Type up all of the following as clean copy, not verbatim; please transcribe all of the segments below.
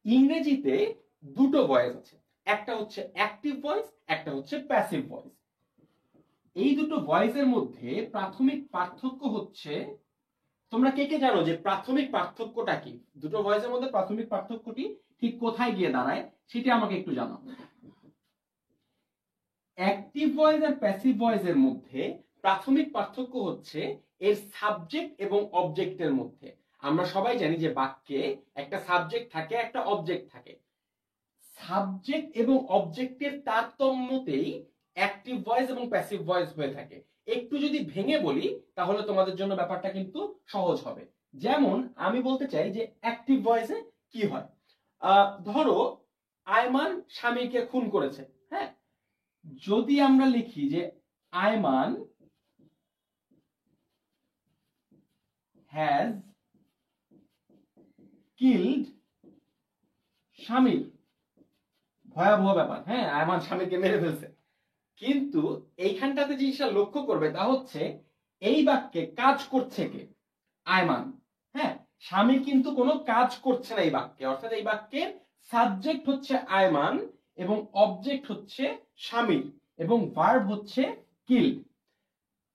ইংরেজিতে দুটো ভয়েস আছে, একটা হচ্ছে অ্যাক্টিভ ভয়েস, একটা হচ্ছে প্যাসিভ ভয়েস। এই দুটো ভয়েসের মধ্যে প্রাথমিক পার্থক্য হচ্ছে, তোমরা কে কে জানো যে প্রাথমিক পার্থক্যটা কি? দুটো ভয়েসের মধ্যে প্রাথমিক পার্থক্যটি ঠিক কোথায় গিয়ে দাঁড়ায় সেটা আমাকে একটু জানাও। অ্যাক্টিভ ভয়েস আর প্যাসিভ ভয়েসের মধ্যে প্রাথমিক পার্থক্য হচ্ছে এর সাবজেক্ট এবং অবজেক্টের মধ্যে। আমরা সবাই জানি যে বাক্যে একটা সাবজেক্ট থাকে, একটা অবজেক্ট থাকে। সাবজেক্ট এবং অবজেক্টের তারতম্যতেই অ্যাক্টিভ ভয়েস এবং প্যাসিভ ভয়েস হয়ে থাকে। একটু যদি ভেঙে বলি তাহলে তোমাদের জন্য ব্যাপারটা কিন্তু সহজ হবে। যেমন আমি বলতে চাই যে অ্যাক্টিভ ভয়েসে কি হয়, ধরো আয়মান স্বামীকে খুন করেছে। হ্যাঁ, যদি আমরা লিখি যে আয়মান হ্যাজ কিল্ড স্বামীর, ভয়াবহ ব্যাপার। হ্যাঁ, আয়মান স্বামীকে মেরে ফেলছে। কিন্তু এইখানটাতে জিনিসটা লক্ষ্য করবে তা হচ্ছে এই বাক্যে কাজ করছে কে? আয়মান। হ্যাঁ, স্বামী কিন্তু কোনো কাজ করছে না এই বাক্যে, অর্থাৎ এই বাক্যের সাবজেক্ট হচ্ছে আয়মান এবং অবজেক্ট হচ্ছে স্বামীর এবং ভার্ব হচ্ছে কিল্ড।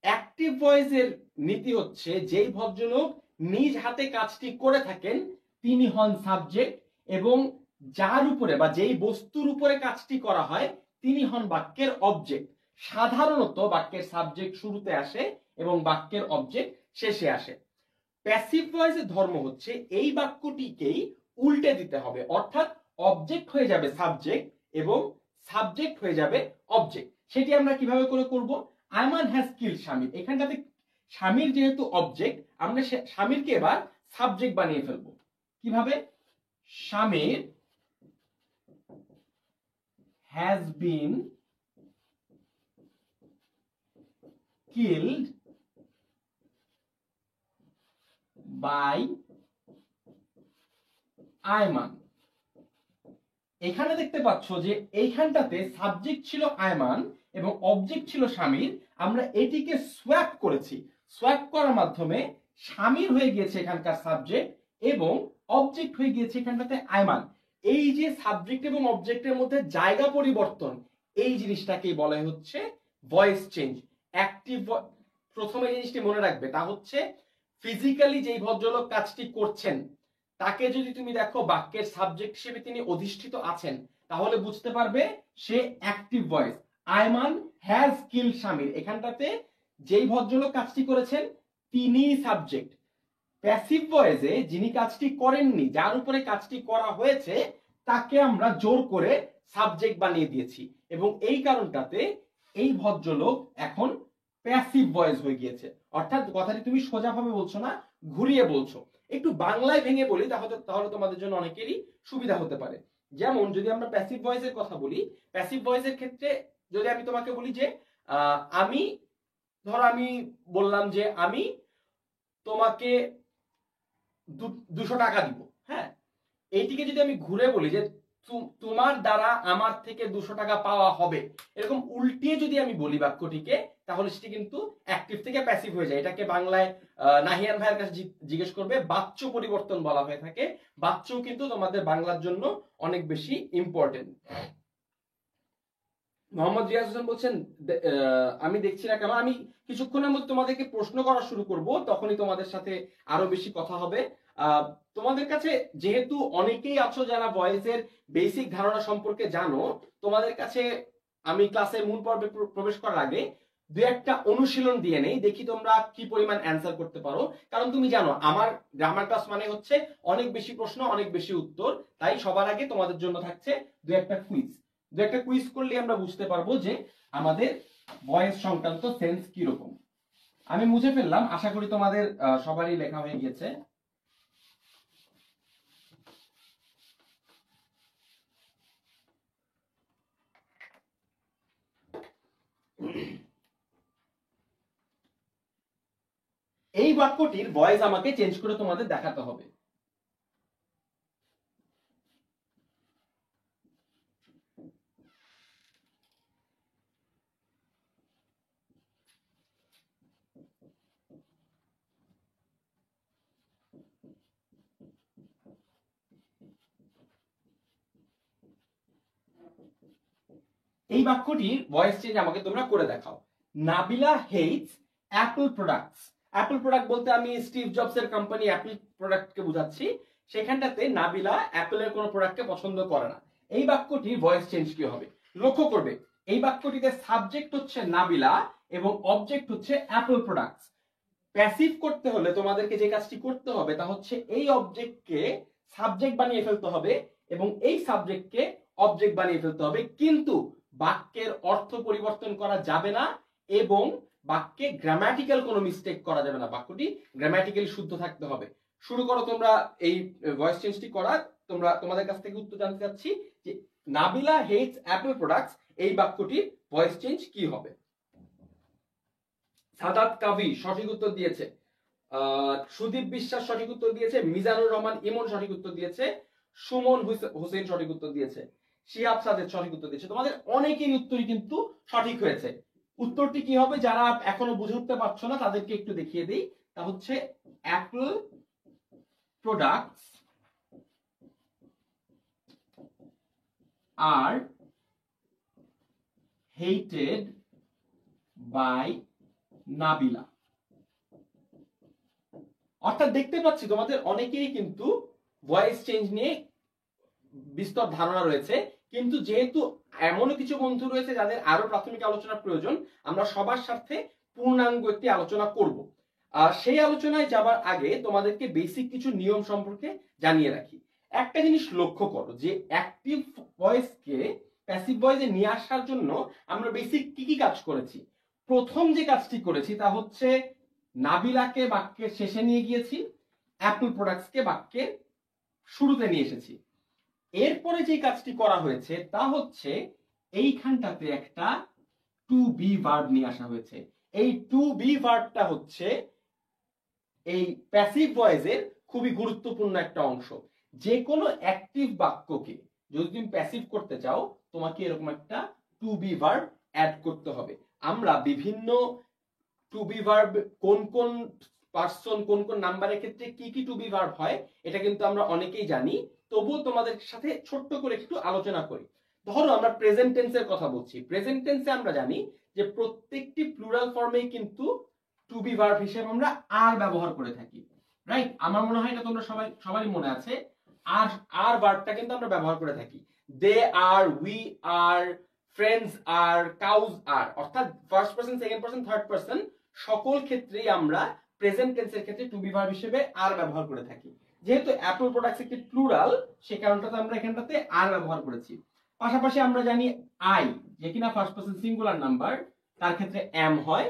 অ্যাক্টিভ ভয়েসের নীতি হচ্ছে যেই ভদ্রলোক নিজ হাতে কাজটি করে থাকেন তিনি হন সাবজেক্ট এবং যার উপরে বা যেই বস্তুর উপরে কাজটি করা হয় তিনি হন বাক্যের অবজেক্ট। সাধারণত বাক্যের সাবজেক্ট শুরুতে আসে এবং বাক্যের অবজেক্ট শেষে আসে। প্যাসিভ ভয়েসের ধর্ম হচ্ছে এই বাক্যটিকেই উল্টে দিতে হবে, অর্থাৎ অবজেক্ট হয়ে যাবে সাবজেক্ট এবং সাবজেক্ট হয়ে যাবে অবজেক্ট। সেটি আমরা কিভাবে করে করব? আয়মান হ্যাজ কিল্ড স্বামীর, এখানটাতে স্বামীর যেহেতু অবজেক্ট আমরা স্বামীরকে এবার সাবজেক্ট বানিয়ে ফেলবো। কিভাবে? Samir has been killed by Ayman. এখানে দেখতে পাচ্ছ যে এইখানটাতে সাবজেক্ট ছিল আয়মান এবং অবজেক্ট ছিল স্বামীর। আমরা এটিকে সোয়াপ করেছি, সোয়াপ করার মাধ্যমে স্বামীর হয়ে গিয়েছে এখানকার সাবজেক্ট এবং অবজেক্ট হয়ে গিয়েছে এখানটাতে আয়মান। এই যে সাবজেক্ট এবং অবজেক্টের মধ্যে জায়গা পরিবর্তন, এই জিনিসটাকেই বলা হচ্ছে ভয়েস চেঞ্জ। অ্যাক্টিভ, প্রথমে জিনিসটি মনে রাখবে তা হচ্ছে ফিজিক্যালি যেই ভদ্রলোক কাজটি করছেন তাকে যদি তুমি দেখো বাক্যের সাবজেক্ট হিসেবে তিনি অধিষ্ঠিত আছেন তাহলে বুঝতে পারবে সে active voice. Ayman has killed স্বামীর, এখানটাতে যেই ভদ্রলোক কাজটি করেছেন তিনি সাবজেক্ট। প্যাসিভ ভয়েসে যিনি কাজটি করেননি, যার উপরে কাজটি করা হয়েছে তাকে আমরা জোর করে সাবজেক্ট বানিয়ে দিয়েছি এবং এই কারণটাতে এই ভদ্রলোক এখন প্যাসিভ ভয়েস হয়ে গিয়েছে। অর্থাৎ কথাটি তুমি সোজাভাবে বলছো না, ঘুরিয়ে বলছো। একটু বাংলায় ভেঙে বলি তাহলে তোমাদের জন্য অনেকেরই সুবিধা হতে পারে। যেমন যদি আমরা প্যাসিভ ভয়েসের কথা বলি, প্যাসিভ ভয়েসের ক্ষেত্রে যদি আমি তোমাকে বলি যে আমি, ধরো আমি বললাম যে আমি তোমাকে 200 টাকা দিব। হ্যাঁ, এইটিকে যদি আমি ঘুরে বলি যে তোমার দ্বারা আমার থেকে 200 টাকা পাওয়া হবে, এরকম উল্টিয়ে যদি আমি বলি বাক্যটিকে তাহলে সেটি কিন্তু অ্যাক্টিভ থেকে প্যাসিভ হয়ে যায়। এটাকে বাংলায় নাহিয়ান ভাইয়ের কাছে জিজ্ঞেস করবে, বাচ্য পরিবর্তন বলা হয়ে থাকে। বাচ্চও কিন্তু তোমাদের বাংলার জন্য অনেক বেশি ইম্পর্টেন্ট। মোহাম্মদ রিয়াজ হোসেন বলছেন আমি দেখছি না কেন, আমি কিছুক্ষণের মধ্যে তোমাদেরকে প্রশ্ন করা শুরু করব, তখনই তোমাদের সাথে আরো বেশি কথা হবে। তোমাদের কাছে যেহেতু অনেকেই আছো যারা ভয়েসের বেসিক ধারণা সম্পর্কে জানো, তোমাদের কাছে আমি ক্লাসের মূল পর্বে প্রবেশ করার আগে দু একটা অনুশীলন দিয়ে নেই, দেখি তোমরা কি পরিমাণ অ্যান্সার করতে পারো। কারণ তুমি জানো আমার গ্রামার ক্লাস মানে হচ্ছে অনেক বেশি প্রশ্ন, অনেক বেশি উত্তর। তাই সবার আগে তোমাদের জন্য থাকছে দু একটা কুইজ করলে আমরা বুঝতে পারবো যে আমাদের ভয়েস সংক্রান্ত সেন্স কি রকম। আমি মুছে ফেললাম, আশা করি তোমাদের সবারই লেখা হয়ে গেছে। এই বাক্যটির ভয়েস আমাকে চেঞ্জ করে তোমাদের দেখাতে হবে। এই বাক্যটির ভয়েস চেঞ্জ আমাকে তোমরা করে দেখাও। Nabila hates Apple products. Apple product বলতে আমি স্টিভ জবসের কোম্পানি অ্যাপল প্রোডাক্টকে বোঝাচ্ছি। সেখানটাতে নাবিলা অ্যাপলের কোনো প্রোডাক্টকে পছন্দ করে না। এই বাক্যটির ভয়েস চেঞ্জ কি হবে? লক্ষ্য করবে এই বাক্যটিতে সাবজেক্ট হচ্ছে নাবিলা এবং অবজেক্ট হচ্ছে অ্যাপল প্রোডাক্টস। প্যাসিভ করতে হলে তোমাদেরকে যে কাজটি করতে হবে তা হচ্ছে এই অবজেক্টকে সাবজেক্ট বানিয়ে ফেলতে হবে এবং এই সাবজেক্টকে অবজেক্ট বানিয়ে ফেলতে হবে, কিন্তু বাক্যের অর্থ পরিবর্তন করা যাবে না এবং বাক্যে গ্রামাটিক্যাল কোনো মিস্টেক করা যাবে না। বাক্যটি গ্রামাটিক্যালি শুদ্ধ থাকতে হবে। শুরু করো তোমরা এই ভয়েস চেঞ্জটি করা। তোমাদের কাছ থেকে উত্তর জানতে চাচ্ছি যে নাবিলা হেটস অ্যাপল প্রোডাক্টস এই বাক্যটির ভয়েস চেঞ্জ কি হবে। সাদাত কাভি সঠিক উত্তর দিয়েছে, সুদীপ বিশ্বাস সঠিক উত্তর দিয়েছে, মিজানুর রহমান ইমন সঠিক উত্তর দিয়েছে, সুমন হোসেন সঠিক উত্তর দিয়েছে, শিহাব সাদেদ সঠিক উত্তর দিয়েছে। তোমাদের অনেকেরই উত্তরই কিন্তু সঠিক হয়েছে। উত্তরটি কি হবে? যারা এখনো বুঝে উঠতে পারছো না তাদেরকে একটু দেখিয়ে দিই। তা হচ্ছে apple products are hated by Nabila. অর্থাৎ দেখতে পাচ্ছি তোমাদের অনেকেই কিন্তু ভয়েস চেঞ্জ নিয়ে বিস্তর ধারণা রয়েছে, কিন্তু যেহেতু এমনও কিছু বন্ধু রয়েছে যাদের আরো প্রাথমিক আলোচনা প্রয়োজন, আমরা সবার সাথে পূর্ণাঙ্গ একটি আলোচনা করব। আর সেই আলোচনায় যাবার আগে তোমাদেরকে বেসিক কিছু নিয়ম সম্পর্কে জানিয়ে রাখি। একটা জিনিস লক্ষ্য করো যে অ্যাক্টিভ ভয়েসকে প্যাসিভ ভয়েসে নিয়ে আসার জন্য আমরা বেসিক কি কি কাজ করেছি। প্রথম যে কাজটি করেছি তা হচ্ছে নাবিলাকে বাক্যের শেষে নিয়ে গিয়েছি, অ্যাপল প্রোডাক্টসকে বাক্যের শুরুতে নিয়ে এসেছি। এরপরে যে কাজটি করা হয়েছে তা হচ্ছে এইখানটাতে একটা টু বি ভার্ব নিয়ে আসা হয়েছে। এই টু বি ভার্বটা হচ্ছে এই প্যাসিভ ভয়েসের খুবই গুরুত্বপূর্ণ একটা অংশ। যে কোনো অ্যাক্টিভ বাক্যকে যদি তুমি প্যাসিভ করতে চাও তোমাকে এরকম একটা টু বি ভার্ব অ্যাড করতে হবে। আমরা বিভিন্ন টু বি ভার্ব কোন কোন পার্সন কোন কোন নাম্বারের ক্ষেত্রে কি কি টু বি ভার্ব হয় এটা কিন্তু আমরা অনেকেই জানি, তবুও তোমাদের সাথে ছোট্ট করে একটু আলোচনা করি। ধরো আমরা প্রেজেন্ট টেন্সের কথা বলছি। প্রেজেন্ট টেন্সে আমরা জানি যে প্রত্যেকটি প্লুরাল ফর্মে কিন্তু টু বি ভার্ব হিসেবে আমরা আর ব্যবহার করে থাকি, রাইট? আমার মনে হয় এটা তোমরা সবারই মনে আছে। আর ভার্বটা কিন্তু আমরা ব্যবহার করে থাকি। They are, we are, friends are, cows are, অর্থাৎ first person, second person, third person সকল ক্ষেত্রেই আমরা প্রেজেন্ট টেন্সের ক্ষেত্রে টু বি ভার্ব হিসেবে আর ব্যবহার করে থাকি। যেহেতু অ্যাপল প্রোডাক্টস একটি প্লুরাল সে কারণটাতে আমরা এখানটাতে আর ব্যবহার করেছি। পাশাপাশি আমরা জানি আই যে কিনা ফার্স্ট পারসন সিঙ্গুলার নাম্বার, তার ক্ষেত্রে এম হয়।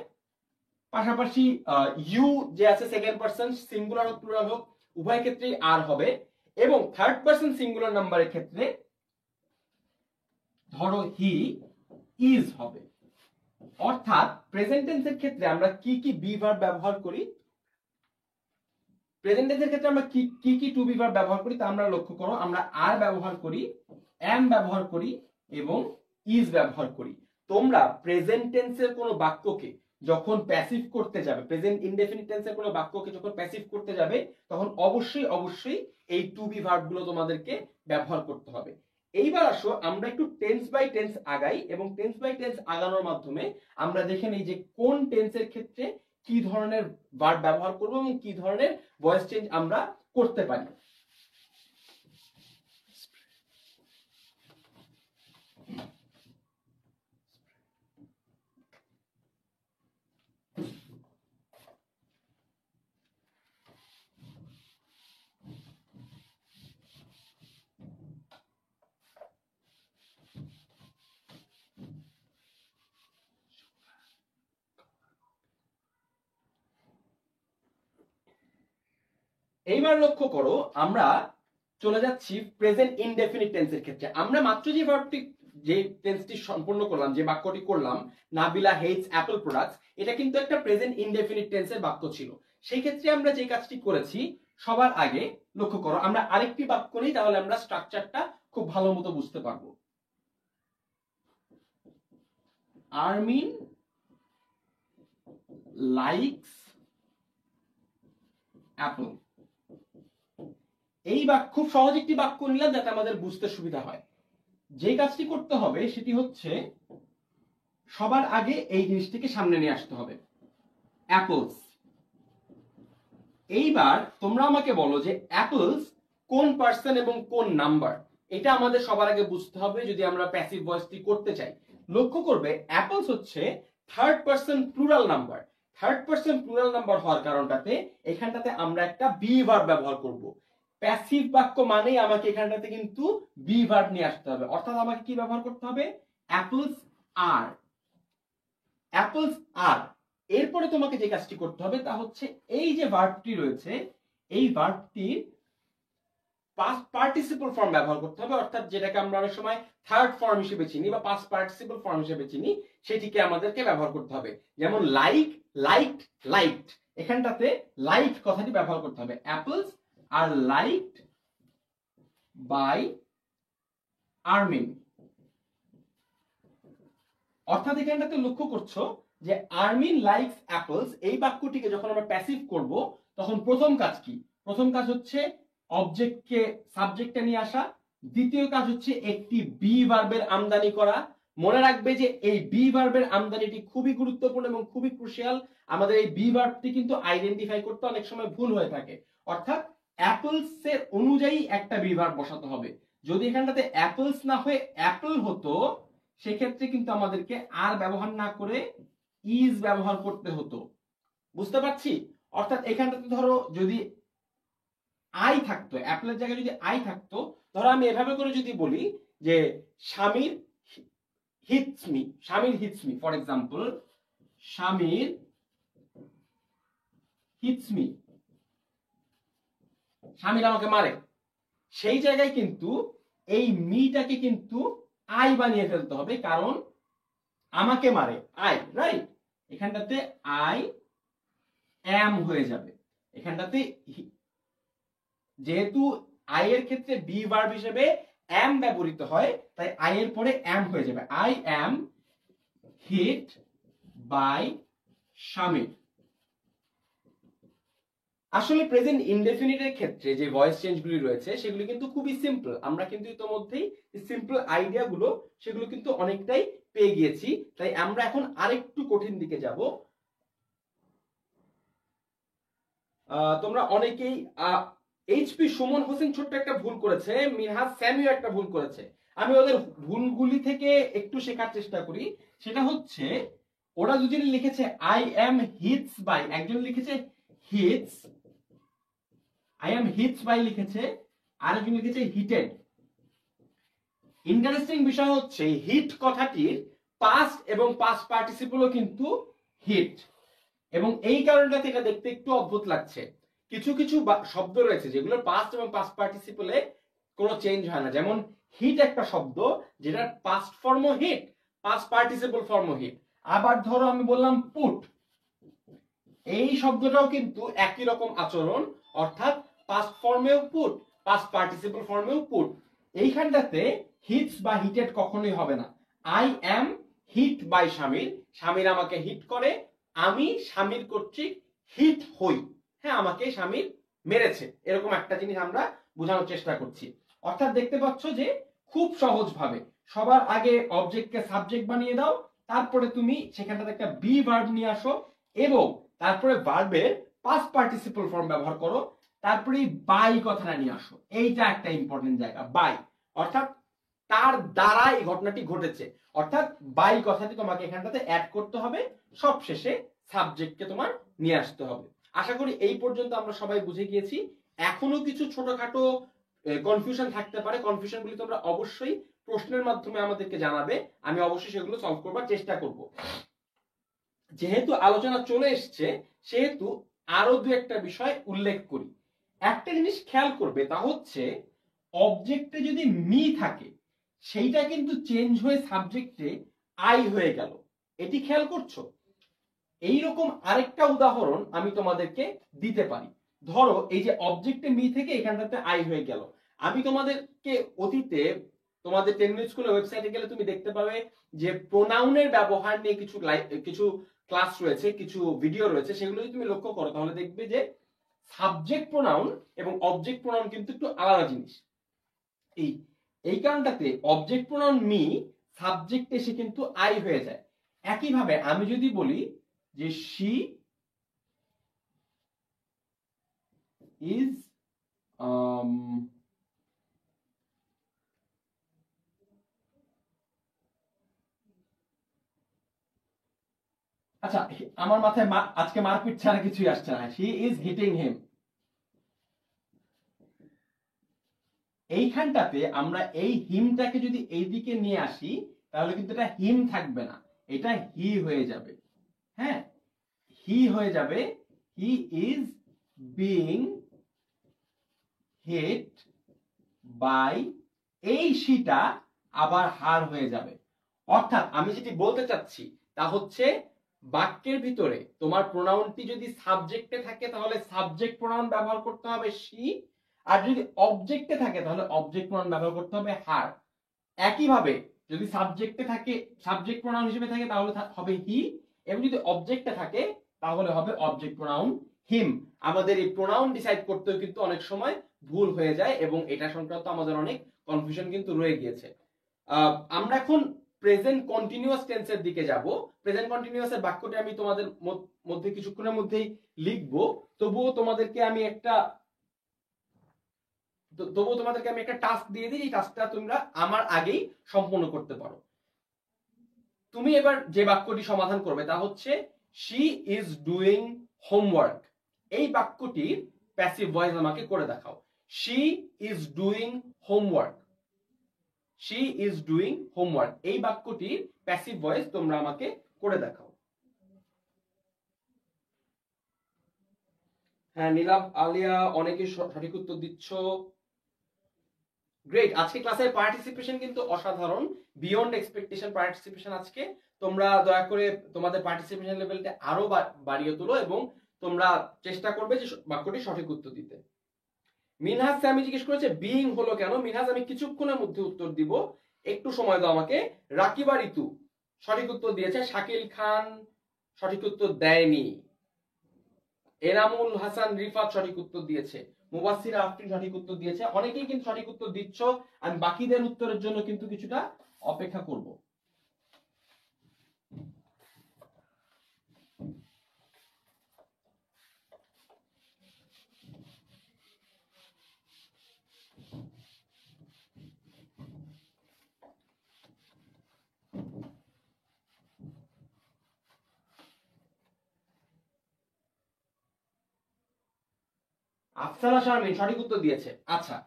পাশাপাশি ইউ যে আছে সেকেন্ড পারসন সিঙ্গুলার হোক প্লুরাল হোক উভয় ক্ষেত্রেই আর হবে। এবং থার্ড পারসন সিঙ্গুলার নাম্বারের ক্ষেত্রে ধরো হি ইজ হবে। অর্থাৎ প্রেজেন্ট টেন্সের ক্ষেত্রে আমরা কি কি বি ভার্ব ব্যবহার করি, প্রেজেন্ট টেন্সের ক্ষেত্রে আমরা কি কি টু বি ভার্ব ব্যবহার করি তা আমরা লক্ষ্য করো। আমরা আর ব্যবহার করি, এম ব্যবহার করি এবং ইজ ব্যবহার করি। তোমরা প্রেজেন্ট টেন্সের কোনো বাক্যকে যখন প্যাসিভ করতে যাবে, প্রেজেন্ট ইনডেফিনিট টেন্সের কোনো বাক্যকে যখন প্যাসিভ করতে যাবে তখন অবশ্যই এই টু বি ভার্ব গুলো তোমাদেরকে ব্যবহার করতে হবে। এইবার আসো আমরা একটু টেন্স বাই টেন্স আগাই এবং টেন্স বাই টেন্স আগানোর মাধ্যমে আমরা দেখে নিই যে কোন টেন্সের ক্ষেত্রে কি ধরনের ভার্ব ব্যবহার করব এবং কি ধরনের ভয়েস চেঞ্জ আমরা করতে পারি। এইবার লক্ষ্য করো আমরা চলে যাচ্ছি প্রেজেন্ট ইনডেফিনিট টেন্সের ক্ষেত্রে। আমরা মাত্র যে ভার্বটি যে টেন্সটি সম্পূর্ণ করলাম, যে বাক্যটি করলাম নাবিলা হেটস অ্যাপল প্রোডাক্টস, এটা কিন্তু একটা প্রেজেন্ট ইনডেফিনিট টেন্সের বাক্য ছিল। সেই ক্ষেত্রে আমরা যে কাজটি করেছি সবার আগে লক্ষ্য করো আমরা আরেকটি বাক্য নিই, তাহলে আমরা স্ট্রাকচারটা খুব ভালো মতো বুঝতে পারবো। Armin likes Apple. এই বাক্য খুব সহজ একটি বাক্য নিলাম যাতে আমাদের বুঝতে সুবিধা হয়। যে কাজটি করতে হবে সেটি হচ্ছে সবার আগে এই জিনিসটিকে সামনে নিয়ে আসতে হবে, অ্যাপলস। এইবার তোমরা আমাকে বলো যে অ্যাপলস কোন পার্সন এবং কোন নাম্বার, এটা আমাদের সবার আগে বুঝতে হবে যদি আমরা প্যাসিভ ভয়েসটি করতে চাই। লক্ষ্য করবে অ্যাপলস হচ্ছে third person plural number. Third person plural number হওয়ার কারণটাতে এখানটাতে আমরা একটা বি ভার্ব ব্যবহার করব। প্যাসিভ বাক্য মানেই আমাকে এখানটাতে কিন্তু বি ভার্ব নিয়ে আসতে হবে, অর্থাৎ আমাকে কি ব্যবহার করতে হবে, অ্যাপলস আর। অ্যাপলস আর, এরপরে তোমাকে যে কাজটি করতে হবে তা হচ্ছে এই যে ভার্বটি রয়েছে এই ভার্বটির পাস্ট পার্টিসিপল ফর্ম ব্যবহার করতে হবে, অর্থাৎ যেটাকে আমরা অনেক সময় থার্ড ফর্ম হিসেবে চিনি বা পাস্ট পার্টিসিপল ফর্ম হিসেবে চিনি, সেটিকে আমাদেরকে ব্যবহার করতে হবে। যেমন লাইক, লাইকড, লাইকড, এখানটাতে লাইক কথাটি ব্যবহার করতে হবে। Apples are liked by Armin. অর্থাৎ এখানটাতে লক্ষ্য করছো যে আর্মিন লাইকস অ্যাপলস, এই বাক্যটিকে যখন আমরা প্যাসিভ করব তখন প্রথম কাজ কি, প্রথম কাজ হচ্ছে অবজেক্টকে সাবজেক্টে নিয়ে আসা। দ্বিতীয় কাজ হচ্ছে একটি বি ভার্বের আমদানি করা। মনে রাখবে যে এই বি ভার্বের আমদানিটি খুবই গুরুত্বপূর্ণ এবং খুবই ক্রুশিয়াল। আমাদের এই বি ভার্বটি কিন্তু আইডেন্টিফাই করতে অনেক সময় ভুল হয়ে থাকে, অর্থাৎ অ্যাপলস এর অনুযায়ী একটা বি ভার্ব বসাতে হবে। যদি এখানটাতে অ্যাপলস না হয়ে অ্যাপল হতো সেক্ষেত্রে কিন্তু আমাদেরকে আর ব্যবহার না করে ইজ ব্যবহার করতে হতো। বুঝতে পারছি? অর্থাৎ এখানটাতে ধরো যদি আই থাকতো, অ্যাপলের জায়গায় যদি আই থাকতো, ধরো আমি এভাবে করে যদি বলি যে স্বামীর হিটস মি, স্বামীর হিটস মি, ফর এক্সাম্পল স্বামীর হিটস মি, স্বামীর আমাকে মারে, সেই জায়গায় কিন্তু এই মিটাকে কিন্তু আই বানিয়ে ফেলতে হবে, কারণ আমাকে মারে আই, রাইট? এখানটাতে আই অ্যাম হয়ে যাবে। এখানটাতে যেহেতু আই এর ক্ষেত্রে বি ভার্ব হিসেবে অ্যাম ব্যবহৃত হয়, তাই আই এর পরে অ্যাম হয়ে যাবে। আই অ্যাম হিট বাই স্বামীর। আসলে প্রেজেন্ট ইনডেফিনিটের ক্ষেত্রে যে ভয়েস চেঞ্জগুলি রয়েছে সেগুলি কিন্তু খুবই সিম্পল। আমরা কিন্তু ইতোমধ্যেই সিম্পল আইডিয়াগুলো সেগুলো কিন্তু অনেকটাই পেয়ে গিয়েছি, তাই আমরা এখন আরেকটু কঠিন দিকে যাব। তোমরা অনেকেই এইচপি সুমন হোসেন ছোট্ট একটা ভুল করেছে, মিনহাজ স্যামিও একটা ভুল করেছে। আমি ওদের ভুলগুলি থেকে একটু শেখার চেষ্টা করি। সেটা হচ্ছে ওরা দুজন লিখেছে আই অ্যাম হিটস বাই, একজন লিখেছে hits, I am hits by লিখেছে, আরেকজন লিখেছে হিটেড। ইন্টারেস্টিং বিষয় হচ্ছে হিট কথাটির পাস্ট এবং পাস্ট পার্টিসিপলও কিন্তু হিট, এবং এই কারণটাতে এটা দেখতে একটু অদ্ভুত লাগছে। কিছু কিছু শব্দ রয়েছে যেগুলো পাস্ট এবং পাস্ট পার্টিসিপলে কোনো চেঞ্জ হয় না, যেমন হিট একটা শব্দ যেটার পাস্ট ফর্মও হিট, পাস্ট পার্টিসিপল ফর্মও হিট। আবার ধরো আমি বললাম পুট, এই শব্দটাও কিন্তু একই রকম আচরণ, অর্থাৎ পাস্ট ফর্মেও পুট, পাস্ট পার্টিসিপল ফর্মেও পুট। এইখানটাতে হিটস বা হিটেড কখনোই হবে না। আই অ্যাম হিট বাই স্বামীর, স্বামীর আমাকে হিট করে, আমি স্বামীর কর্তৃক হিট হই, হ্যাঁ আমাকে স্বামীর মেরেছে, এরকম একটা জিনিস আমরা বোঝানোর চেষ্টা করছি। অর্থাৎ দেখতে পাচ্ছ যে খুব সহজ ভাবে সবার আগে অবজেক্টকে সাবজেক্ট বানিয়ে দাও, তারপরে তুমি সেখানটাতে একটা বি ভার্ব নিয়ে আসো এবং তারপরে ভার্বের পাস্ট পার্টিসিপল ফর্ম ব্যবহার করো, তারপরে বাই কথাটা নিয়ে আসো। এইটা একটা ইম্পর্টেন্ট জায়গা, বাই, অর্থাৎ তার দ্বারা এই ঘটনাটি ঘটেছে, অর্থাৎ বাই কথাটি তোমাকে এখানটাতে অ্যাড করতে হবে, সব শেষে সাবজেক্টকে তোমার নিয়ে আসতে হবে। আশা করি এই পর্যন্ত আমরা সবাই বুঝে গিয়েছি। এখনো কিছু ছোটখাটো কনফিউশন থাকতে পারে, কনফিউশনগুলি তোমরা অবশ্যই প্রশ্নের মাধ্যমে আমাদেরকে জানাবে, আমি অবশ্যই সেগুলো সলভ করবার চেষ্টা করব। যেহেতু আলোচনা চলে এসছে সেহেতু আরো দু একটা বিষয় উল্লেখ করি। একটা জিনিস খেয়াল করবে, তা হচ্ছে অবজেক্টে যদি মি থাকে সেইটা কিন্তু চেঞ্জ হয়ে সাবজেক্টে আই হয়ে গেল, এটি খেয়াল করছো? এইরকম আরেকটা উদাহরণ আমি তোমাদেরকে দিতে পারি। ধরো এই যে অবজেক্টে মি থেকে এখানটাতে আই হয়ে গেল। আমি তোমাদেরকে অতীতে তোমাদের 10 মিনিট স্কুলের ওয়েবসাইটে গেলে তুমি দেখতে পাবে যে প্রোনাউনের ব্যবহার নিয়ে কিছু ক্লাস রয়েছে, কিছু ভিডিও রয়েছে, সেগুলো যদি তুমি লক্ষ্য করো তাহলে দেখবে যে সাবজেক্ট প্রোনাউন এবং অবজেক্ট প্রোনাউন কিন্তু একটু আলাদা জিনিস। এই এই কারণটাতে অবজেক্ট প্রোনাউন মি সাবজেক্ট এসে কিন্তু আই হয়ে যায়। একইভাবে আমি যদি বলি যে শি ইজ আচ্ছা, আমার মাথায় আজকে মারপিট ছাড়া কিছুই আসছে না। শি ইজ হিটিং হিম। এইখানটাতে আমরা এই হিমটাকে যদি এইদিকে নিয়ে আসি তাহলে কিন্তু এটা হিম থাকবে না, এটা হি হয়ে যাবে। হ্যাঁ, হি হয়ে যাবে। He is being hit by, এই শিটা আবার হার হয়ে যাবে। অর্থাৎ আমি যেটি বলতে চাচ্ছি তা হচ্ছে বাক্যের ভিতরে তোমার প্রোনাউনটি যদি সাবজেক্টে থাকে তাহলে সাবজেক্ট প্রোনাউন ব্যবহার করতে হবে শি, আর যদি অবজেক্টে থাকে তাহলে অবজেক্ট প্রোনাউন ব্যবহার করতে হবে হার। একইভাবে যদি সাবজেক্টে থাকে, সাবজেক্ট প্রোনাউন হিসেবে থাকে তাহলে হবে হি, এবং যদি অবজেক্টে থাকে তাহলে হবে অবজেক্ট প্রোনাউন হিম। আমাদের এই প্রোনাউন ডিসাইড করতেও কিন্তু অনেক সময় ভুল হয়ে যায় এবং এটা সংক্রান্ত আমাদের অনেক কনফিউশন কিন্তু রয়ে গিয়েছে। আমরা এখন প্রেজেন্ট কন্টিনিউয়াস টেন্সের দিকে যাব। প্রেজেন্ট কন্টিনিউয়াস এর বাক্যটি আমি তোমাদের মধ্যে কিছুক্ষণের মধ্যেই লিখব। তবুও তোমাদেরকে আমি একটা টাস্ক দিয়ে দিই, এই টাস্কটা তোমরা আমার আগেই সম্পূর্ণ করতে পারো। তুমি এবার যে বাক্যটি সমাধান করবে তা হচ্ছে শি ইজ ডুইং হোমওয়ার্ক। এই বাক্যটির প্যাসিভ ভয়েস আমাকে করে দেখাও। She is doing homework. She is doing homework, এই বাক্যটির প্যাসিভ ভয়েস তোমরা আমাকে করে দেখাও। হ্যাঁ, নীলাভ, আলিয়া অনেকে সঠিক উত্তর দিচ্ছ। গ্রেট। আজকে ক্লাসের পার্টিসিপেশন কিন্তু অসাধারণ, বিয়ন্ড এক্সপেকটেশন পার্টিসিপেশন আজকে। তোমরা দয়া করে তোমাদের পার্টিসিপেশন লেভেলটা আরো বাড়িয়ে তোলো এবং তোমরা চেষ্টা করবে যে বাক্যটি সঠিক উত্তর দিতে। মিনহাজ স্যামি জিজ্ঞেস করেছে বিইং হলো কেন। মিনহাজ, আমি কিছুক্ষণের মধ্যে উত্তর দিব, একটু সময় দাও আমাকে। রাকিবা ঋতু সঠিক উত্তর দিয়েছে, শাকিল খান সঠিক উত্তর দেয়নি, এনামুল হাসান রিফাত সঠিক উত্তর দিয়েছে, মুবাসসির আফরিন সঠিক উত্তর দিয়েছে। অনেকেই কিন্তু সঠিক উত্তর দিচ্ছ, আমি বাকিদের উত্তরের জন্য কিন্তু কিছুটা অপেক্ষা করব। আফসানা শারমিন সঠিক উত্তর দিয়েছে। আচ্ছা,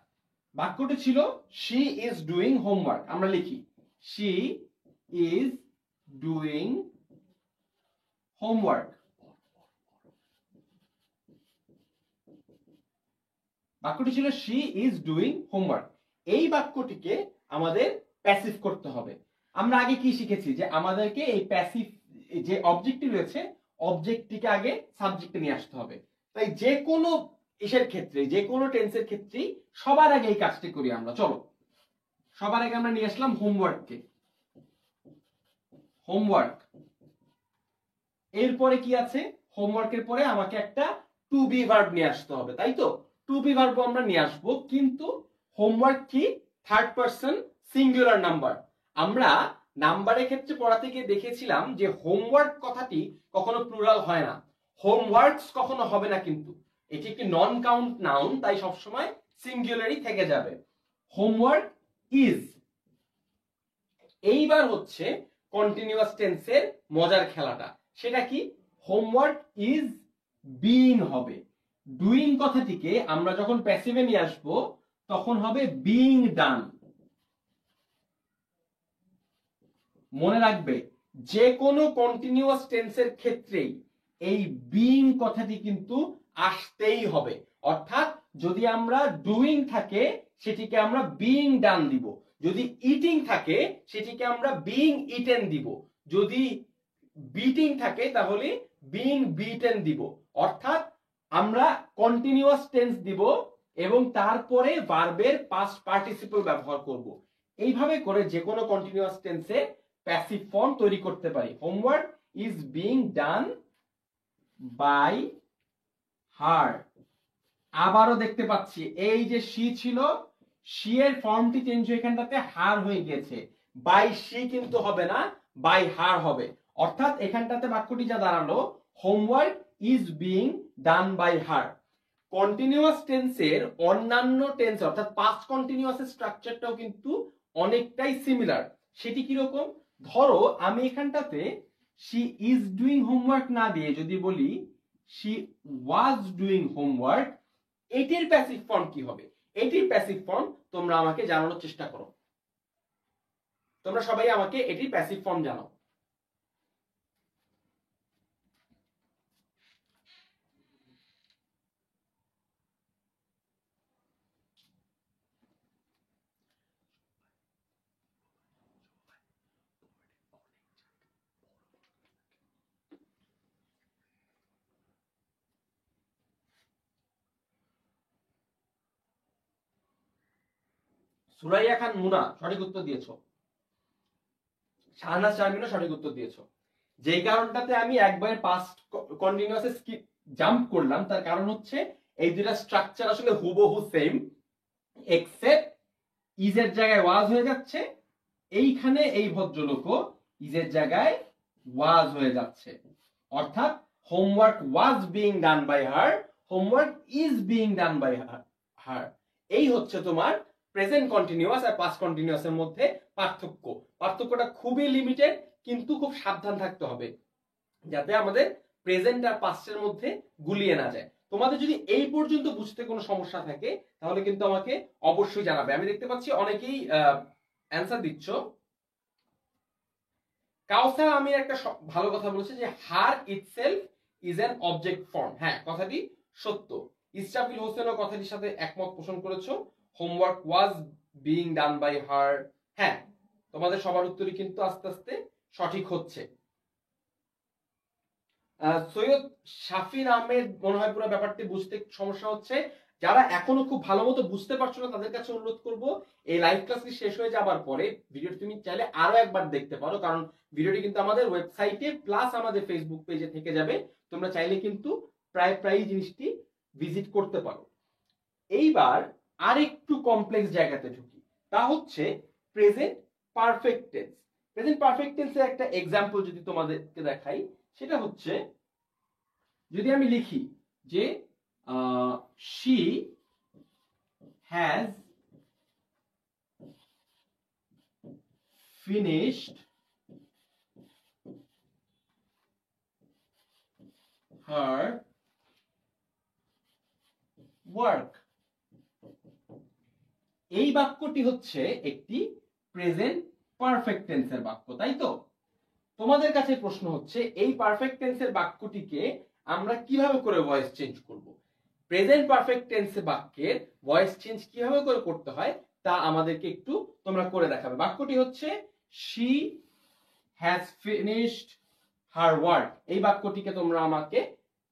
বাক্যটি ছিল শি ইজ ডুইং হোমওয়ার্ক। আমরা লিখি শি ইজ ডুইং হোমওয়ার্ক। বাক্যটি ছিল শি ইজ ডুইং হোমওয়ার্ক। এই বাক্যটিকে আমাদের প্যাসিভ করতে হবে। আমরা আগে কি শিখেছি যে আমাদেরকে এই প্যাসিভ যে অবজেক্টটি রয়েছে অবজেক্টটিকে আগে সাবজেক্টে নিয়ে আসতে হবে। তাই যে কোনো ইসের ক্ষেত্রে, যে কোনো টেন্সের ক্ষেত্রেই সবার আগে এই কাজটি করি আমরা। চলো, সবার আগে আমরা নিয়ে আসলাম হোমওয়ার্ককে, হোমওয়ার্ক। এরপরে কি আছে, হোমওয়ার্কের পরে আমাকে একটা টু বি ভার্ব নিয়ে আসতে হবে, তাই তো? টু বি ভার্ব আমরা নিয়ে আসবো, কিন্তু হোমওয়ার্ক কি থার্ড পারসন সিঙ্গুলার নাম্বার। আমরা নাম্বারের ক্ষেত্রে পড়াতে গিয়ে দেখেছিলাম যে হোমওয়ার্ক কথাটি কখনো প্লুরাল হয় না, হোমওয়ার্কস কখনো হবে না, কিন্তু এটি একটি নন কাউন্ট নাউন, তাই সবসময় সিঙ্গুলারই থেকে যাবে। Homework is. এইবার হচ্ছে কন্টিনিউয়াস টেন্সের মজার খেলাটা, সেটা কি? হোমওয়ার্ক ইজ বিইং হবে। ডুইং কথাটিকে আমরা যখন প্যাসিভে নিয়ে আসব তখন হবে বিইং ডান। মনে রাখবে, যে কোনো কন্টিনিউয়াস টেন্সের ক্ষেত্রেই এই বিইং কথাটি কিন্তু আসতেই হবে। অর্থাৎ যদি আমরা ডুইং থাকে সেটিকে আমরা বিইং ডান দিব, যদি ইটিং থাকে সেটিকে আমরা বিইং ইটেন দিব, যদি বিটিং থাকে তাহলে বিইং বিটেন দিব। অর্থাৎ আমরা কন্টিনিউয়াস টেন্স দিব এবং তারপরে ভার্বের পাস্ট পার্টিসিপল ব্যবহার করব। এইভাবে করে যে কোনো কন্টিনিউয়াস টেন্সে প্যাসিভ ফর্ম তৈরি করতে পারি। Homework is being done by her. আবারও দেখতে পাচ্ছি এই যে শি ছিল, শি এর ফর্মটি চেঞ্জ হয়ে এখানটাতে হার হয়ে গেছে, বাই শি কিন্তু হবে না, বাই হার হবে। অর্থাৎ এখানটাতে বাক্যটি যা দাঁড়ালো, homework is being done by her. Continuous টেন্সের অন্যান্য টেন্স অর্থাৎ পাস্ট কন্টিনিউয়াসের স্ট্রাকচারটাও কিন্তু অনেকটাই সিমিলার। সেটি কিরকম? ধরো আমি এখানটাতে শি ইজ ডুইং হোমওয়ার্ক না দিয়ে যদি বলি শি ওয়াজ ডুইং হোমওয়ার্ক, এটির প্যাসিভ ফর্ম কি হবে? এটির প্যাসিভ ফর্ম তোমরা আমাকে জানানোর চেষ্টা করো। তোমরা সবাই আমাকে এটির প্যাসিভ ফর্ম জানাও। সুরাইয়া খান মুনা সঠিক উত্তর দিয়েছো, শাহনাজ শারমিনও সঠিক উত্তর দিয়েছো। যেই কারণটাতে আমি একবার পাস্ট কন্টিনিউয়াসে স্কিপ জাম্প করলাম তার কারণ হচ্ছে এই দুটা স্ট্রাকচার আসলে হুবহু সেম, এক্সেপ্ট ইজের জায়গায় ওয়াজ হয়ে যাচ্ছে, এইখানে এই ভদ্রলোকও ইজের জায়গায় ওয়াজ হয়ে যাচ্ছে। অর্থাৎ homework was being done by her, homework is being done by her. এই হচ্ছে তোমার প্রেজেন্ট কন্টিনিউয়াস আর পাস্ট কন্টিনিউয়াসের মধ্যে পার্থক্য। পার্থক্যটা খুবই লিমিটেড, কিন্তু খুব সাবধান থাকতে হবে যাতে আমাদের প্রেজেন্ট আর পাস্টের মধ্যে গুলিয়ে না যায়। তোমাদের যদি এই পর্যন্ত বুঝতে কোনো সমস্যা থাকে তাহলে কিন্তু আমাকে অবশ্যই জানাবে। আমি দেখতে পাচ্ছি অনেকেই অ্যান্সার দিচ্ছ। কাউসার আমি একটা ভালো কথা বলেছি যে her itself is an object form. হ্যাঁ, কথাটি সত্য। ইসরাফিল হোসেনও কথাটির সাথে একমত পোষণ করেছো। Homework was being done by her. হ্যাঁ, তোমাদের সবার উত্তরই কিন্তু আস্তে আস্তে সঠিক হচ্ছে। সৈয়দ শাফিন আহমেদ মনে হয় পুরো ব্যাপারটি বুঝতে সমস্যা হচ্ছে। যারা এখনো খুব ভালো মতো বুঝতে পারছো না তাদের কাছে অনুরোধ করব, এই লাইভ ক্লাসটি শেষ হয়ে যাবার পরে ভিডিওটি তুমি চাইলে আরো একবার দেখতে পারো, কারণ ভিডিওটি কিন্তু আমাদের ওয়েবসাইটে প্লাস আমাদের ফেসবুক পেজে থেকে যাবে। তোমরা চাইলে কিন্তু প্রায় জিনিসটি ভিজিট করতে পারো। এইবার আরেকটু কমপ্লেক্স জায়গাতে ঢুকি, তা হচ্ছে present perfect tense. Present perfect টেন্সের একটা এক্সাম্পল যদি তোমাদেরকে দেখাই, সেটা হচ্ছে যদি আমি লিখি যে she has finished her work, এই বাক্যটি হচ্ছে একটি প্রেজেন্ট পারফেক্ট টেন্সের বাক্য, তাই তো? তোমাদের কাছে প্রশ্ন হচ্ছে এই পারফেক্ট টেন্সের বাক্যটিকে আমরা কিভাবে করে ভয়েস চেঞ্জ করব? প্রেজেন্ট পারফেক্ট টেন্সের বাক্যের ভয়েস চেঞ্জ কিভাবে করে করতে হয় তা আমাদেরকে একটু তোমরা করে দেখাবে। বাক্যটি হচ্ছে she has finished her work, এই বাক্যটিকে তোমরা আমাকে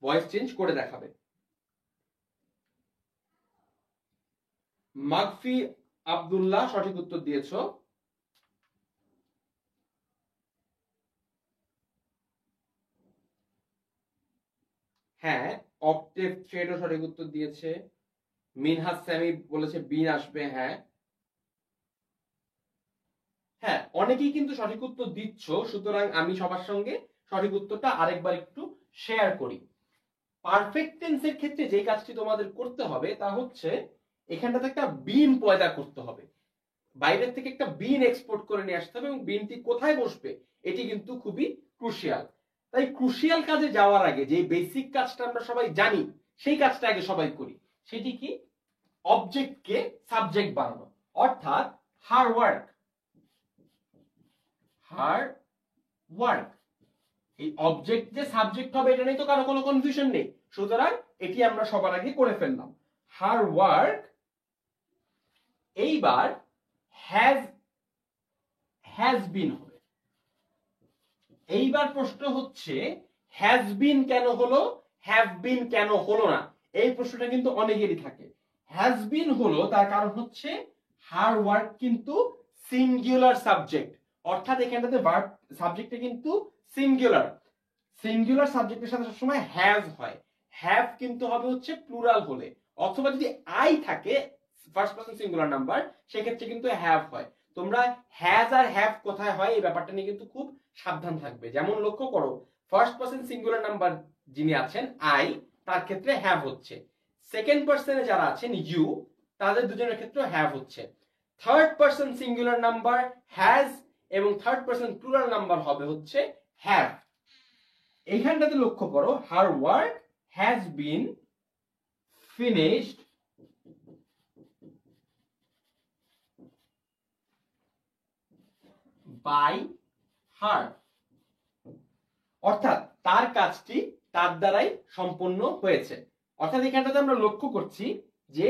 ভয়েস চেঞ্জ করে দেখাবে। মাগফি আব্দুল্লাহ সঠিক উত্তর দিয়েছো। হ্যাঁ, অক্টেভ ট্রেডও সঠিক উত্তর দিয়েছে। মিনহাজ সামি বলেছে বিন আসবে। হ্যাঁ হ্যাঁ, অনেকেই কিন্তু সঠিক উত্তর দিচ্ছ, সুতরাং আমি সবার সঙ্গে সঠিক উত্তরটা আরেকবার একটু শেয়ার করি। পারফেক্ট টেন্সের ক্ষেত্রে যে কাজটি তোমাদের করতে হবে তা হচ্ছে এখানটাতে একটা বিন পয়দা করতে হবে, বাইরের থেকে একটা বিন এক্সপোর্ট করে নিয়ে আসতে হবে, এবং বিনটি কোথায় বসবে এটি কিন্তু খুবই ক্রুশিয়াল। তাই ক্রুশিয়াল কাজে যাওয়ার আগে যে বেসিক কাজটা আমরা সবাই জানি সেই কাজটা আগে সবাই করি। সেটি কি? অবজেক্টকে সাবজেক্ট বানানো, অর্থাৎ হার ওয়ার্ক। হার ওয়ার্ক, এই অবজেক্ট যে সাবজেক্ট হবে এটা নিয়ে তো কারো কোনো কনফিউশন নেই, সুতরাং এটি আমরা সবার আগে করে ফেললাম। Her work. এইবার হ্যাজ বিন হবে। এইবার প্রশ্ন হচ্ছে হ্যাজ বিন কেন হলো, হ্যাভ বিন কেন হলো না? এই প্রশ্নটা কিন্তু অনেকেরই থাকে। হ্যাজ বিন হলো তার কারণ হচ্ছে হার ওয়ার্ক কিন্তু সিঙ্গুলার সাবজেক্ট, অর্থাৎ এখানটাতে ভার্ব সাবজেক্টে কিন্তু সিঙ্গুলার। সিঙ্গুলার সাবজেক্টের সাথে সবসময় হ্যাজ হয়, হ্যাভ কিন্তু হবে হচ্ছে প্লুরাল হলে, অথবা যদি আই থাকে ফার্স্ট পারসন সিঙ্গুলার নাম্বার, সেক্ষেত্রে কিন্তু হ্যাভ হয়। তোমরা হ্যাজ আর হ্যাভ কোথায় হয় এই ব্যাপারটা নিয়ে কিন্তু খুব সাবধান থাকবে। যেমন লক্ষ্য করো, ফার্স্ট পারসন সিঙ্গুলার নাম্বার যিনি আছেন আই, তার ক্ষেত্রে হ্যাভ হচ্ছে। সেকেন্ড পারসনে যারা আছেন ইউ, তাদের দুজনের ক্ষেত্রে হ্যাভ হচ্ছে। Third person singular number has এবং থার্ড পারসন প্লুরাল নাম্বার হবে হচ্ছে হ্যাভ। এইখানটাতে লক্ষ্য করো, her work has been finished by her, অর্থাৎ তার কাজটি তার দ্বারাই সম্পন্ন হয়েছে। অর্থাৎ এখানটাতে আমরা লক্ষ্য করছি যে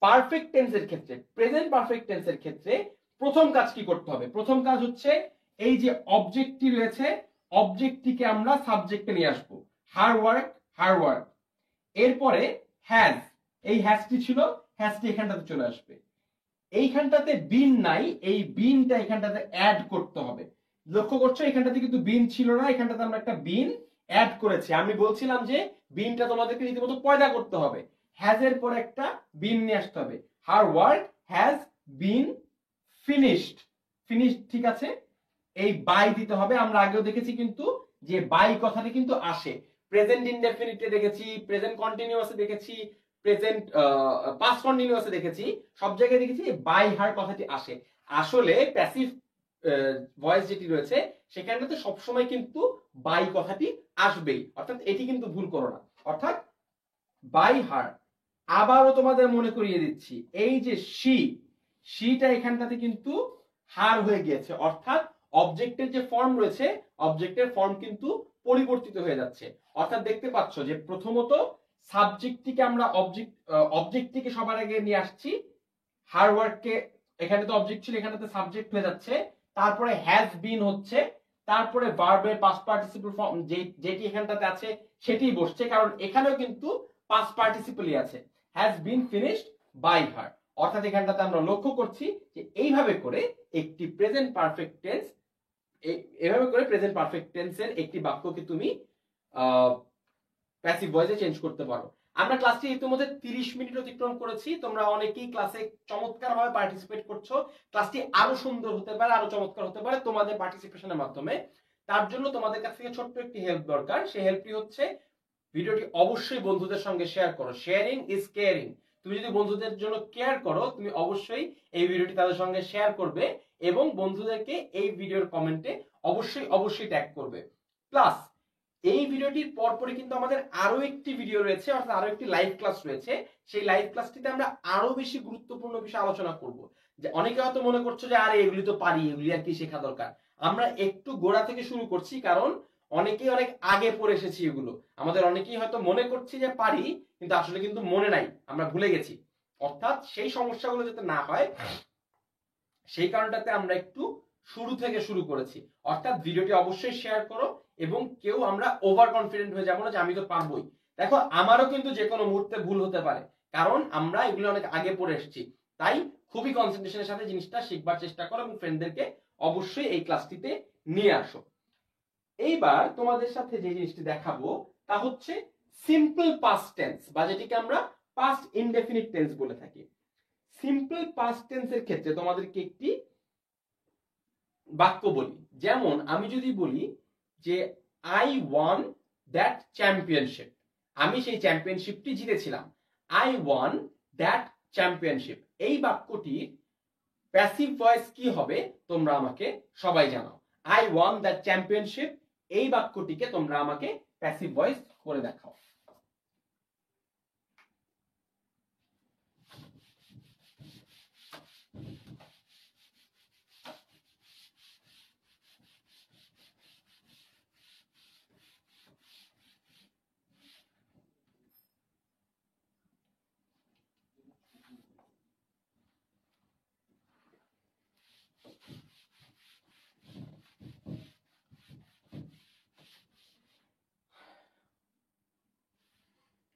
পারফেক্ট টেন্সের ক্ষেত্রে, প্রেজেন্ট পারফেক্ট টেন্সের ক্ষেত্রে প্রথম কাজ কি করতে হবে? প্রথম কাজ হচ্ছে এই যে অবজেক্টটি রয়েছে, অবজেক্টটিকে আমরা সাবজেক্টে নিয়ে আসবো, হার ওয়ার্ক, হার ওয়ার্ক। এরপরে হ্যাজ, এই হ্যাজটি ছিল, হ্যাজটি এখানটাতে চলে আসবে। এইখানটাতে বিন নাই, এই বিনটা এখানটাতে অ্যাড করতে হবে। লক্ষ্য করছো এখানটাতে কিন্তু বিন ছিল না, এখানটাতে আমরা একটা বিন অ্যাড করেছি। আমি বলছিলাম যে বিনটা তোমাদেরকে রীতিমতো পয়দা করতে হবে, হ্যাজ এর পরে একটা বিন নিয়ে আসতে হবে। হার work has been finished, finished ঠিক আছে, এই বাই দিতে হবে। আমরা আগেও দেখেছি কিন্তু যে বাই কথাটি কিন্তু আসে, প্রেজেন্ট ইনডেফিনিটে দেখেছি, প্রেজেন্ট কন্টিনিউয়াসে দেখেছি, প্রেজেন্ট পাস্ট কন্টিনিউয়াসে দেখেছি, সব জায়গায় দেখেছি বাই হার কথাটি আসে। আসলে প্যাসিভ ভয়েস যেটি রয়েছে সেখানটাতে সবসময় কিন্তু বাই কথাটি আসবেই, অর্থাৎ এটি কিন্তু ভুল করো না, অর্থাৎ বাই হার। আবারও তোমাদের মনে করিয়ে দিচ্ছি, এই যে শিটা এখানটাতে কিন্তু হার হয়ে গিয়েছে, অর্থাৎ অবজেক্টের যে ফর্ম রয়েছে, অবজেক্টের ফর্ম কিন্তু পরিবর্তিত হয়ে যাচ্ছে। অর্থাৎ দেখতে পাচ্ছ যে প্রথমত সাবজেক্টটিকে আমরা অবজেক্টটিকে সবার আগে নিয়ে আসছি, হার ওয়ার্ককে, এখানে তো অবজেক্ট ছিল, এখানেতে সাবজেক্ট হয়ে যাচ্ছে, তারপরে হ্যাজ বিন হচ্ছে, তারপরে ভার্বের পাস্ট পার্টিসিপল ফর্ম যেটি এখানটাতে আছে সেটি বসছে, কারণ এখানেও কিন্তু পাস্ট পার্টিসিপলই আছে, has been finished by her. অর্থাৎ এখানটাতে আমরা লক্ষ্য করছি যে এইভাবে করে একটি প্রেজেন্ট পারফেক্ট টেন্স, এভাবে করে প্রেজেন্ট পারফেক্ট টেন্সের একটি বাক্যকে তুমি প্যাসিভ ভয়েসে চেঞ্জ করতে পারো। আমরা ক্লাসটি ইতিমধ্যে 30 মিনিট অতিক্রম করেছি, তোমরা অনেকেই ক্লাসে চমৎকারভাবে পার্টিসিপেট করছো। ক্লাসটি আরো সুন্দর হতে পারে, আরো চমৎকার হতে পারে তোমাদের পার্টিসিপেশনের মাধ্যমে। তার জন্য তোমাদের কাছ থেকে ছোট্ট একটি হেল্প দরকার। সেই হেল্পটি হচ্ছে ভিডিওটি অবশ্যই বন্ধুদের সঙ্গে শেয়ার করো, শেয়ারিং ইজ কেয়ারিং। তুমি যদি বন্ধুদের জন্য কেয়ার করো, তুমি অবশ্যই এই ভিডিওটি তাদের সঙ্গে শেয়ার করবে এবং বন্ধুদেরকে এই ভিডিওর কমেন্টে অবশ্যই অবশ্যই ট্যাগ করবে। প্লাস এই ভিডিওটির পরপরই কিন্তু আমাদের আরো একটি ভিডিও রয়েছে, অর্থাৎ আরো একটি লাইভ ক্লাস রয়েছে। সেই লাইভ ক্লাসটিতে আমরা আরো বেশি গুরুত্বপূর্ণ বিষয় আলোচনা করব। যে অনেকে হয়তো মনে করছো যে আরে এগুলি তো পারি, এগুলি আর কি শেখা দরকার। আমরা একটু গোড়া থেকে শুরু করছি, কারণ অনেকেই অনেক আগে পড়ে এসেছি এগুলো। আমাদের অনেকেই হয়তো মনে করছি যে পারি, কিন্তু আসলে কিন্তু মনে নাই, আমরা ভুলে গেছি। অর্থাৎ সেই সমস্যাগুলো যাতে না হয় সেই কারণটাতে আমরা একটু শুরু থেকে শুরু করেছি। অর্থাৎ ভিডিওটি অবশ্যই শেয়ার করো এবং কেউ আমরা ওভার কনফিডেন্ট হয়ে যাবো না যে আমি তো পারবোই। দেখো আমারও কিন্তু যে কোনো মুহূর্তে ভুল হতে পারে, কারণ আমরা এগুলো অনেক আগে পড়ে এসেছি। তাই খুবই কনসেন্ট্রেশনের সাথে জিনিসটা শিখবার চেষ্টা করো এবং ফ্রেন্ডদেরকে অবশ্যই এই ক্লাসটিতে নিয়ে আসো। এইবার তোমাদের সাথে যে জিনিসটি দেখাবো তা হচ্ছে সিম্পল পাস্ট টেন্স, বা যেটিকে আমরা পাস্ট ইনডেফিনিট টেন্স বলে থাকি। সিম্পল পাস্ট টেন্সের ক্ষেত্রে তোমাদেরকে একটি বাক্য বলি। যেমন আমি যদি বলি যে আই ওয়ান দ্যাট চ্যাম্পিয়নশিপ, আমি সেই চ্যাম্পিয়নশিপটি জিতেছিলাম। আই ওয়ান দ্যাট চ্যাম্পিয়নশিপ, এই বাক্যটির প্যাসিভ ভয়েস কি হবে তোমরা আমাকে সবাই জানাও। আই ওয়ান দ্যাট চ্যাম্পিয়নশিপ, এই বাক্যটিকে তোমরা আমাকে প্যাসিভ ভয়েস করে দেখাও।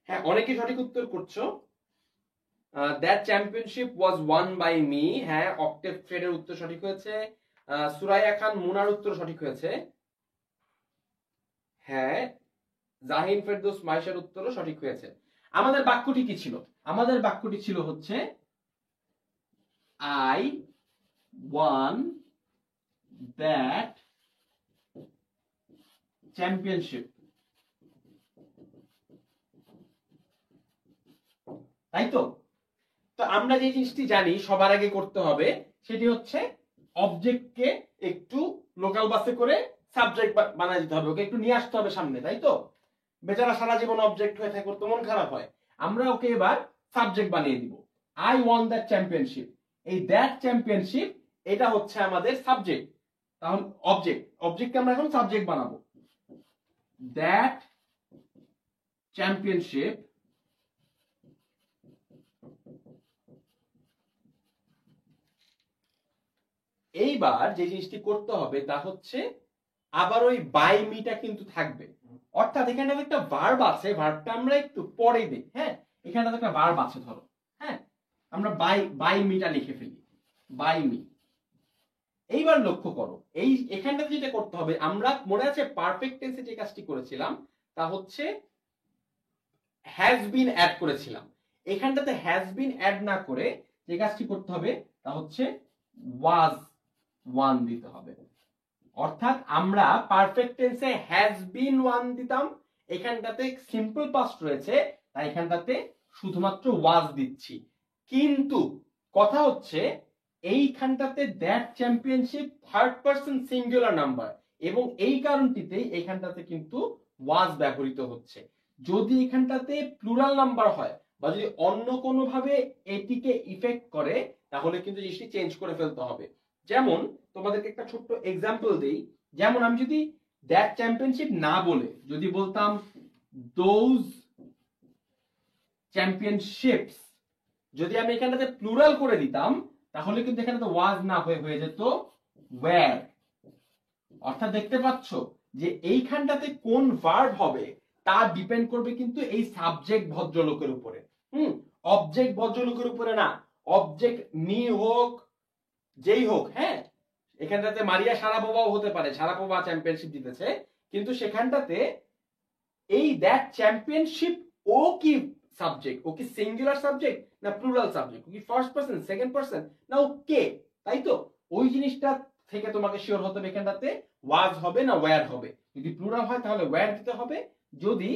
হ্যাঁ, অনেকে সঠিক উত্তর করছো। That championship was won by me. হ্যাঁ, অক্টেভ ট্রেডের উত্তর সঠিক হয়েছে। সুরাইয়া খান মুনার উত্তর সঠিক হয়েছে। হ্যাঁ, জাহিন ফেরদৌস মাইশার উত্তরও সঠিক হয়েছে। আমাদের বাক্যটি কি ছিল? আমাদের বাক্যটি ছিল হচ্ছে আই ওয়ান দ্যাট চ্যাম্পিয়নশিপ। তাই তো? তো আমরা যে জিনিসটি জানি সবার আগে করতে হবে সেটি হচ্ছে অবজেক্টকে একটু লোকাল বাসে করে সাবজেক্ট বানাই দিতে হবে, ওকে একটু নিয়ে আসতে হবে সামনে, তাই তো? বেচারা সারা জীবন অবজেক্ট হয়ে থাকে, তো মন খারাপ হয়। আমরা ওকে এবার সাবজেক্ট বানিয়ে দিব। আই ওয়ান দ্যাট চ্যাম্পিয়নশিপ, এই দ্যাট চ্যাম্পিয়নশিপ এটা হচ্ছে আমাদের সাবজেক্ট। তাহলে অবজেক্টকে আমরা এখন সাবজেক্ট বানাবো। দ্যাট চ্যাম্পিয়নশিপ এইবার যে জিনিসটি করতে হবে তা হচ্ছে আবার ওই বাই মিটা কিন্তু থাকবে, অর্থাৎ এখানে একটা ভার্ব আছে, ভার্বটা আমরা একটু পরে দিই। হ্যাঁ, এখানে একটা ভার্ব আছে ধরো, হ্যাঁ, আমরা বাই মিটা লিখে ফেলি, বাই মি। এইবার লক্ষ্য করো এই এখানটাতে যেটা করতে হবে, আমরা মনে আছে পারফেক্ট টেন্সে যে কাজটি করেছিলাম তা হচ্ছে হ্যাজ বিন অ্যাড করেছিলাম। এখানটাতে হ্যাজ বিন অ্যাড না করে যে কাজটি করতে হবে তা হচ্ছে ওয়াজ ওয়ান দিতে হবে। অর্থাৎ আমরা পারফেক্ট টেন্সে হ্যাজ বিন ওয়ান দিতাম, এখানটাতে সিম্পল পাস্ট রয়েছে তাই এখানটাতে শুধুমাত্র ওয়াজ দিচ্ছি। কিন্তু কথা হচ্ছে এইখানটাতে that championship third person singular number, এবং এই কারণটিতে এখানটাতে কিন্তু ওয়াজ ব্যবহৃত হচ্ছে। যদি এখানটাতে প্লুরাল নাম্বার হয় বা যদি অন্য কোনো ভাবে এটিকে ইফেক্ট করে তাহলে কিন্তু জিনিসটি চেঞ্জ করে ফেলতে হবে। যেমন তোমাদেরকে একটা ছোট্ট এক্সাম্পল দেই, যেমন আমি যদি দ্যাট চ্যাম্পিয়নশিপ না বলে যদি বলতাম দোজ চ্যাম্পিয়নশিপস, যদি আমি এখানটাতে প্লুরাল করে দিতাম তাহলে কিন্তু এখানে তো ওয়াজ না হয়ে যেত ওয়্যার। অর্থাৎ দেখতে পাচ্ছ যে এইখানটাতে কোন ভার্ব হবে তা ডিপেন্ড করবে কিন্তু এই সাবজেক্ট ভদ্রলোকের উপরে, অবজেক্ট ভদ্রলোকের উপরে না। অবজেক্ট মি হোক যেই হোক, হ্যাঁ, এখানটাতে মারিয়া শারাপোভাও হতে পারে, শারাপোভা চ্যাম্পিয়নশিপ জিতেছে, কিন্তু সেখানটাতে এই দ্যাট চ্যাম্পিয়নশিপ ও কি সাবজেক্ট, ও কি সিঙ্গুলার সাবজেক্ট না প্লুরাল সাবজেক্ট, ও কি ফার্স্ট পারসন সেকেন্ড পারসন না ও কে, তাই তো? ওই জিনিসটা থেকে তোমাকে শিওর হতে হবে এখানটাতে ওয়াজ হবে না ওয়্যার হবে। যদি প্লুরাল হয় তাহলে ওয়্যার দিতে হবে, যদি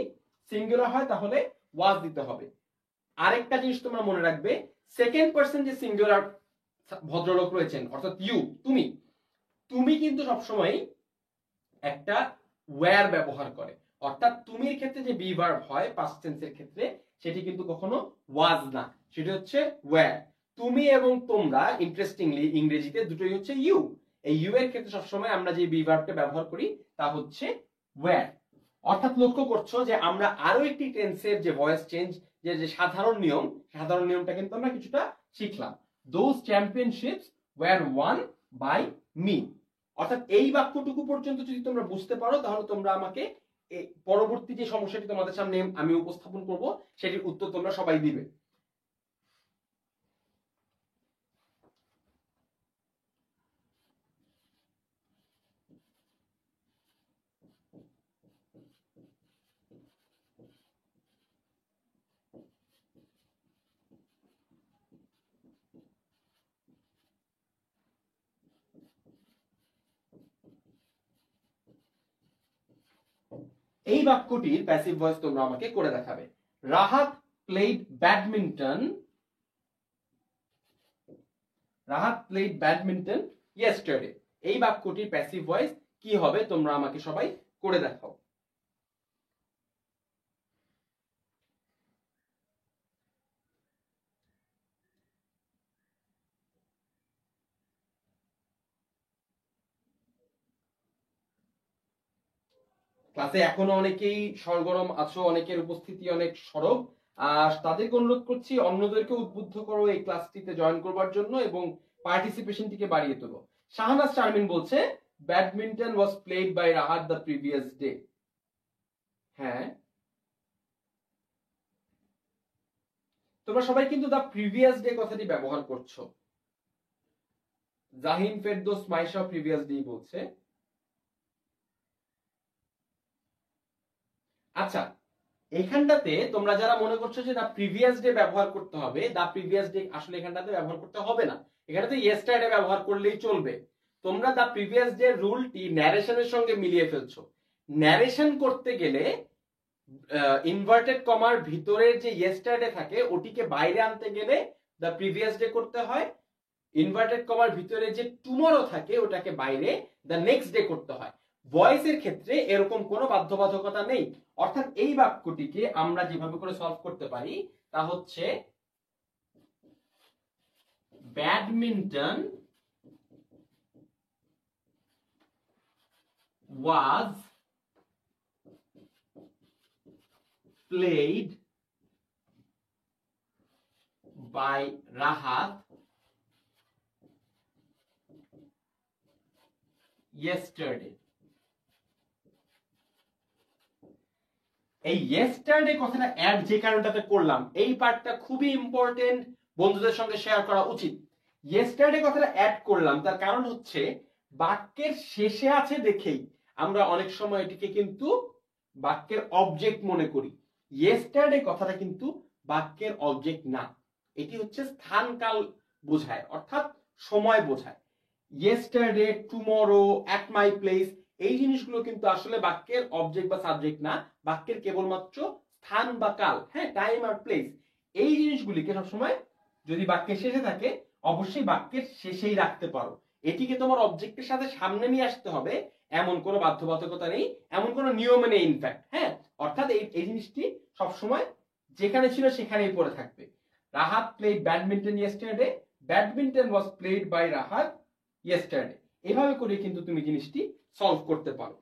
সিঙ্গুলার হয় তাহলে ওয়াজ দিতে হবে। আরেকটা জিনিস তোমরা মনে রাখবে, সেকেন্ড পারসন যে সিঙ্গুলার ভদ্রলোক রয়েছেন অর্থাৎ ইউ, তুমি কিন্তু সবসময় একটা ওয়্যার ব্যবহার করে, অর্থাৎ তুমির ক্ষেত্রে যে বি ভার্ব হয় পাস্ট টেন্সের ক্ষেত্রে সেটি কিন্তু কখনো ওয়াজ না, সেটি হচ্ছে ওয়্যার। তুমি এবং তোমরা ইন্টারেস্টিংলি ইংরেজিতে দুটোই হচ্ছে ইউ। এই ইউ এর ক্ষেত্রে সবসময় আমরা যে বি ভার্বটা ব্যবহার করি তা হচ্ছে ওয়্যার। অর্থাৎ লক্ষ্য করছো যে আমরা আরো একটি টেন্সের যে ভয়েস চেঞ্জ যে সাধারণ নিয়মটা কিন্তু আমরা কিছুটা শিখলাম। Those championships were won by me. অর্থাৎ এই বাক্যটুকু পর্যন্ত যদি তোমরা বুঝতে পারো তাহলে তোমরা আমাকে পরবর্তী যে সমস্যাটি তোমাদের সামনে আমি উপস্থাপন করব সেটির উত্তর তোমরা সবাই দিবে। এই বাক্যটির প্যাসিভ ভয়েস তোমরা আমাকে করে দেখাবে। Rahat played badminton yesterday. এই বাক্যটির প্যাসিভ ভয়েস কি হবে তোমরা আমাকে সবাই করে দেখাও। ক্লাসে এখনো অনেকেই সরগরম আছো, অনেকের উপস্থিতি অনেক সরব, আর তাদেরকে অনুরোধ করছি অন্যদেরকে উদ্বুদ্ধ করো এই ক্লাসটিতে জয়েন করবার জন্য এবং পার্টিসিপেশনটিকে বাড়িয়ে তোলো। শাহনাজ শারমিন বলছে badminton was played by Rahat the previous day. হ্যাঁ, তোমরা সবাই কিন্তু দ্য প্রিভিয়াস ডে কথাটি ব্যবহার করছো। জাহিন ফেরদৌস মাইশা প্রিভিয়াস ডে বলছে। আচ্ছা, এখানটাতে তোমরা যারা মনে করছো যে দা প্রিভিয়াস ডে ব্যবহার করতে হবে, দা প্রিভিয়াস ডে আসলে এখানটাতে ব্যবহার করতে হবে না, এখানে তো ইয়েস্টারডে ব্যবহার করলেই চলবে। তোমরা দ্য প্রিভিয়াস ডে রুলটি ন্যারেশনের সঙ্গে মিলিয়ে ফেলছো। ন্যারেশন করতে গেলে ইনভার্টেড কমার ভিতরের যে ইয়েস্টারডে থাকে ওটিকে বাইরে আনতে গেলে দ্য প্রিভিয়াস ডে করতে হয়। ইনভার্টেড কমার ভিতরে যে টুমরো থাকে ওটাকে বাইরে দ্য নেক্সট ডে করতে হয়। ভয়েসের ক্ষেত্রে এরকম কোনো বাধ্যবাধকতা নেই। অর্থাৎ এই বাক্যটিকে আমরা যেভাবে করে সলভ করতে পারি তা হচ্ছে badminton was played by Rahat yesterday. এই ইয়েস্টারডে কথাটা অ্যাড যে কারণটাতে করলাম এই পার্টটা খুবই ইম্পর্টেন্ট, বন্ধুদের সঙ্গে শেয়ার করা উচিত। ইয়েস্টারডে কথাটা অ্যাড করলাম তার কারণ হচ্ছে বাক্যের শেষে আছে দেখেই আমরা অনেক সময় এটিকে কিন্তু বাক্যের অবজেক্ট মনে করি। ইয়েস্টারডে কথাটা কিন্তু বাক্যের অবজেক্ট না, এটি হচ্ছে স্থানকাল বোঝায়, অর্থাৎ সময় বোঝায়। Yesterday, tomorrow, at my place এই জিনিসগুলো কিন্তু আসলে বাক্যের অবজেক্ট বা সাবজেক্ট না, বাক্যের কেবলমাত্র স্থান বা কাল, হ্যাঁ, টাইম আর প্লেস। এই জিনিসগুলিকে সবসময় যদি বাক্যের শেষে থাকে অবশ্যই বাক্যের শেষেই রাখতে পারো। এটিকে তোমার অবজেক্টের সাথে সামনে নিয়ে আসতে হবে এমন কোনো বাধ্যবাধকতা নেই, এমন কোনো নিয়ম নেই ইনফ্যাক্ট, হ্যাঁ। অর্থাৎ এই জিনিসটি সবসময় যেখানে ছিল সেখানেই পড়ে থাকবে। Rahat played badminton yesterday, badminton was played by Rahat yesterday. এভাবে করে কিন্তু তুমি জিনিসটি সলভ করতে পারো।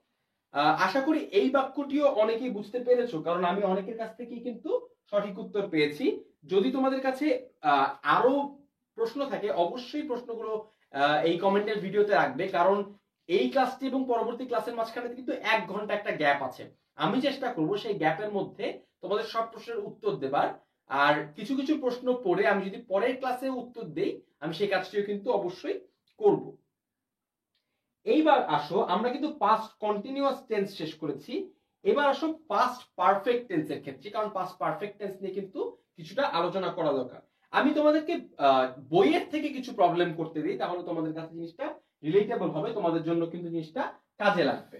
আশা করি এই বাক্যটিও অনেকেই বুঝতে পেরেছো, কারণ আমি অনেকের কাছ থেকেই কিন্তু সঠিক উত্তর পেয়েছি। যদি তোমাদের কাছে আরো প্রশ্ন থাকে অবশ্যই প্রশ্নগুলো এই কমেন্টের ভিডিওতে রাখবে, কারণ এই ক্লাসটি এবং পরবর্তী ক্লাসের মাঝখানে কিন্তু 1 ঘন্টা একটা গ্যাপ আছে। আমি চেষ্টা করব সেই গ্যাপের মধ্যে তোমাদের সব প্রশ্নের উত্তর দেবার। আর কিছু কিছু প্রশ্ন পড়ে আমি যদি পরের ক্লাসে উত্তর দেই আমি সেই কাজটিও কিন্তু অবশ্যই করব। এইবার আসো, আমরা কিন্তু পাস্ট কন্টিনিউয়াস টেন্স শেষ করেছি। এবার আসো পাস্ট পারফেক্ট টেন্সের ক্ষেত্রে, কারণ পাস্ট পারফেক্ট টেন্স নিয়ে কিন্তু কিছুটা আলোচনা করা দরকার। আমি তোমাদেরকে বইয়ের থেকে কিছু প্রবলেম করতে দিই, তাহলে তোমাদের কাছে জিনিসটা রিলেটেবল হবে, তোমাদের জন্য কিন্তু জিনিসটা কাজে লাগবে।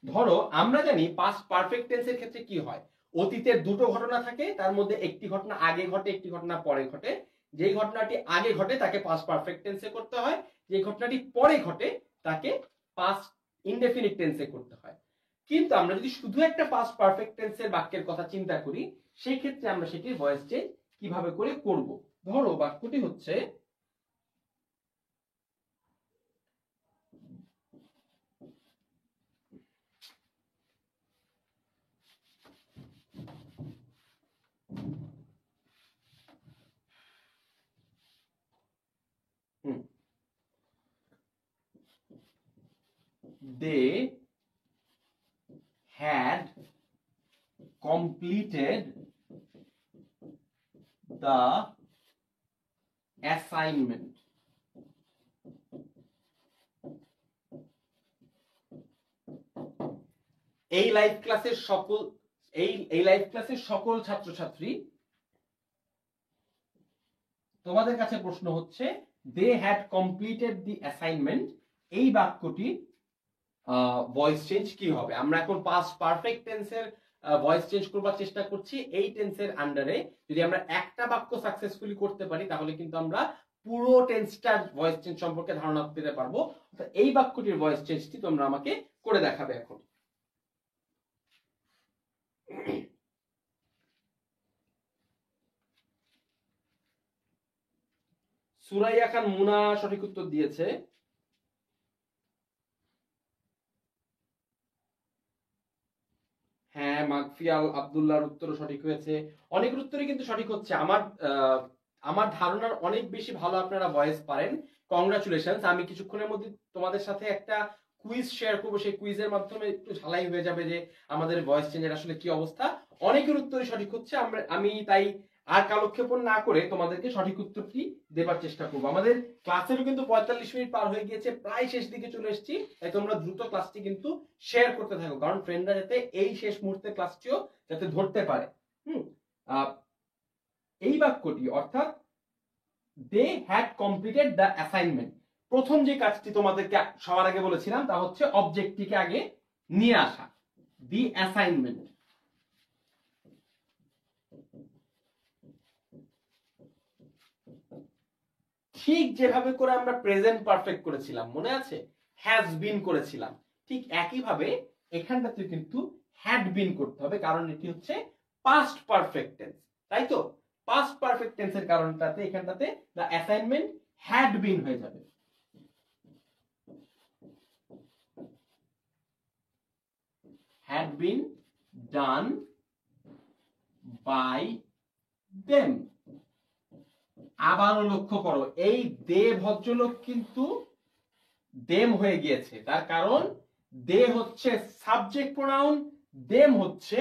ধরো আমরা জানি পাস্ট পারফেক্ট টেন্সের ক্ষেত্রে কি হয়, অতীতের দুটো ঘটনা থাকে, তার মধ্যে একটি ঘটনা আগে ঘটে একটি ঘটনা পরে ঘটে। যে ঘটনাটি আগে ঘটে তাকে পাস্ট পারফেক্ট টেন্সে করতে হয়, যে ঘটনাটি পরে ঘটে তাকে পাস্ট ইনডেফিনিট টেন্সে করতে হয়। কিন্তু আমরা যদি শুধু একটা পাস্ট পারফেক্ট টেন্সের বাক্যের কথা চিন্তা করি সেই ক্ষেত্রে আমরা সেটির ভয়েস চেঞ্জ কিভাবে করে করব। ধরো বাক্যটি হচ্ছে they had completed the assignment. এই লাইভ ক্লাসের সকল ছাত্রছাত্রী, তোমাদের কাছে প্রশ্ন হচ্ছে they had completed the assignment, এই বাক্যটি ভয়েস চেঞ্জ কি হবে? আমরা এখন পাস্ট পারফেক্ট টেন্সের ভয়েস চেঞ্জ করবার চেষ্টা করছি। এই টেন্সের আন্ডারে যদি আমরা একটা বাক্য সাকসেসফুলি করতে পারি তাহলে কিন্তু আমরা পুরো টেন্সটার ভয়েস চেঞ্জ সম্পর্কে ধারণা পেতে পারবো। এই বাক্যটির ভয়েস চেঞ্জটি তোমরা আমাকে করে দেখাবে এখন। সুরাইয়া খান মুনা সঠিক উত্তর দিয়েছে। হ্যাঁ, মাগফিয়াল আব্দুল্লাহর উত্তর সঠিক হয়েছে। অনেকের উত্তরই কিন্তু সঠিক হচ্ছে। আমার ধারণার অনেক বেশি ভালো আপনারা ভয়েস পারেন, কংগ্রাচুলেশনস। আমি কিছুক্ষণের মধ্যে তোমাদের সাথে একটা কুইজ শেয়ার করবো, সেই কুইজের মাধ্যমে একটু ঝালাই হয়ে যাবে যে আমাদের ভয়েস চেঞ্জের আসলে কি অবস্থা। অনেকের উত্তরই সঠিক হচ্ছে, আমি তাই আর কালক্ষেপণ না করে তোমাদেরকে সঠিক উত্তরটি দেবার চেষ্টা করবো। আমাদের ক্লাসেরও কিন্তু 45 মিনিট পার হয়ে গিয়েছে, প্রায় শেষ দিকে চলে এসেছি, তাই তোমরা দ্রুত ক্লাসটি কিন্তু শেয়ার করতে থাকো, কারণ ফ্রেন্ডরা যাতে এই শেষ মুহূর্তে ক্লাসটিও যাতে ধরতে পারে। এই বাক্যটি অর্থাৎ they had completed the assignment, প্রথম যে কাজটি তোমাদেরকে সবার আগে বলেছিলাম তা হচ্ছে অবজেক্টটিকে আগে নিয়ে আসা, দি অ্যাসাইনমেন্ট। ঠিক যেভাবে করে আমরা প্রেজেন্ট পারফেক্ট করেছিলাম, মনে আছে, হ্যাজ বিন করেছিলাম, ঠিক একইভাবে এখানটাতে কিন্তু হ্যাড বিন করতে হবে, কারণ এটি হচ্ছে পাস্ট পারফেক্ট টেন্স, তাই তো? পাস্ট পারফেক্ট টেন্সের কারণটাতে এখানটাতে দ্য অ্যাসাইনমেন্ট হ্যাড বিন হয়ে যাবে। had been done by them। আবারও লক্ষ্য করো, এই দে ভদ্রলোক কিন্তু দেম হয়ে গিয়েছে, তার কারণ দে হচ্ছে সাবজেক্ট প্রোনাউন, দেম হচ্ছে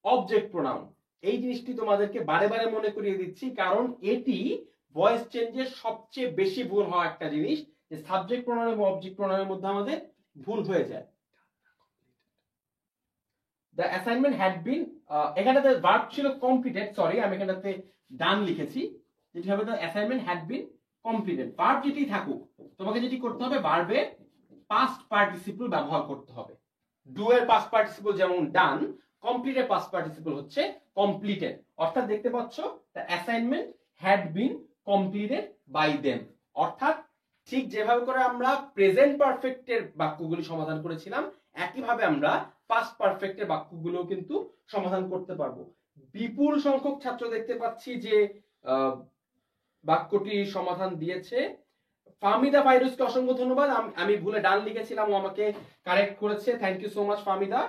অবজেক্ট প্রোনাউন। এই জিনিসটি তোমাদেরকে বারে বারে মনে করিয়ে দিচ্ছি, কারণ এটি ভয়েস চেঞ্জের সবচেয়ে বেশি ভুল হওয়া একটা জিনিস, যে সাবজেক্ট প্রোনাউন এবং অবজেক্ট প্রোনাউনের মধ্যে আমাদের ভুল হয়ে যায়। The assignment had been, এখানটাতে ভার্ব ছিল কমপ্লিটেড, সরি আমি এখানটাতে ডান লিখেছি, যেটি হবে the assignment had been completed। Verb যেটি থাকুক, তোমাকে যেটি করতে হবে ভার্বের পাস্ট পার্টিসিপল ব্যবহার করতে হবে। ডু এর পাস্ট পার্টিসিপল যেমন ডান, কমপ্লিট এর পাস্ট পার্টিসিপল হচ্ছে কমপ্লিটেড। অর্থাৎ দেখতে পাচ্ছ the assignment had been completed by them, অর্থাৎ ঠিক যেভাবে করে আমরা প্রেজেন্ট পারফেক্টের বাক্যগুলি সমাধান করেছিলাম, একইভাবে আমরা পাস্ট পারফেক্টের বাক্যগুলো কিন্তু সমাধান করতে পারবো। বিপুল সংখ্যক ছাত্র দেখতে পাচ্ছি যে বাক্যটি সমাধান দিয়েছে। ফাহমিদা ফাইরুজকে অসংখ্য ধন্যবাদ, আমি ভুলে ডান লিখেছিলাম, ও আমাকে কারেক্ট করেছে, thank you so much Fahmida.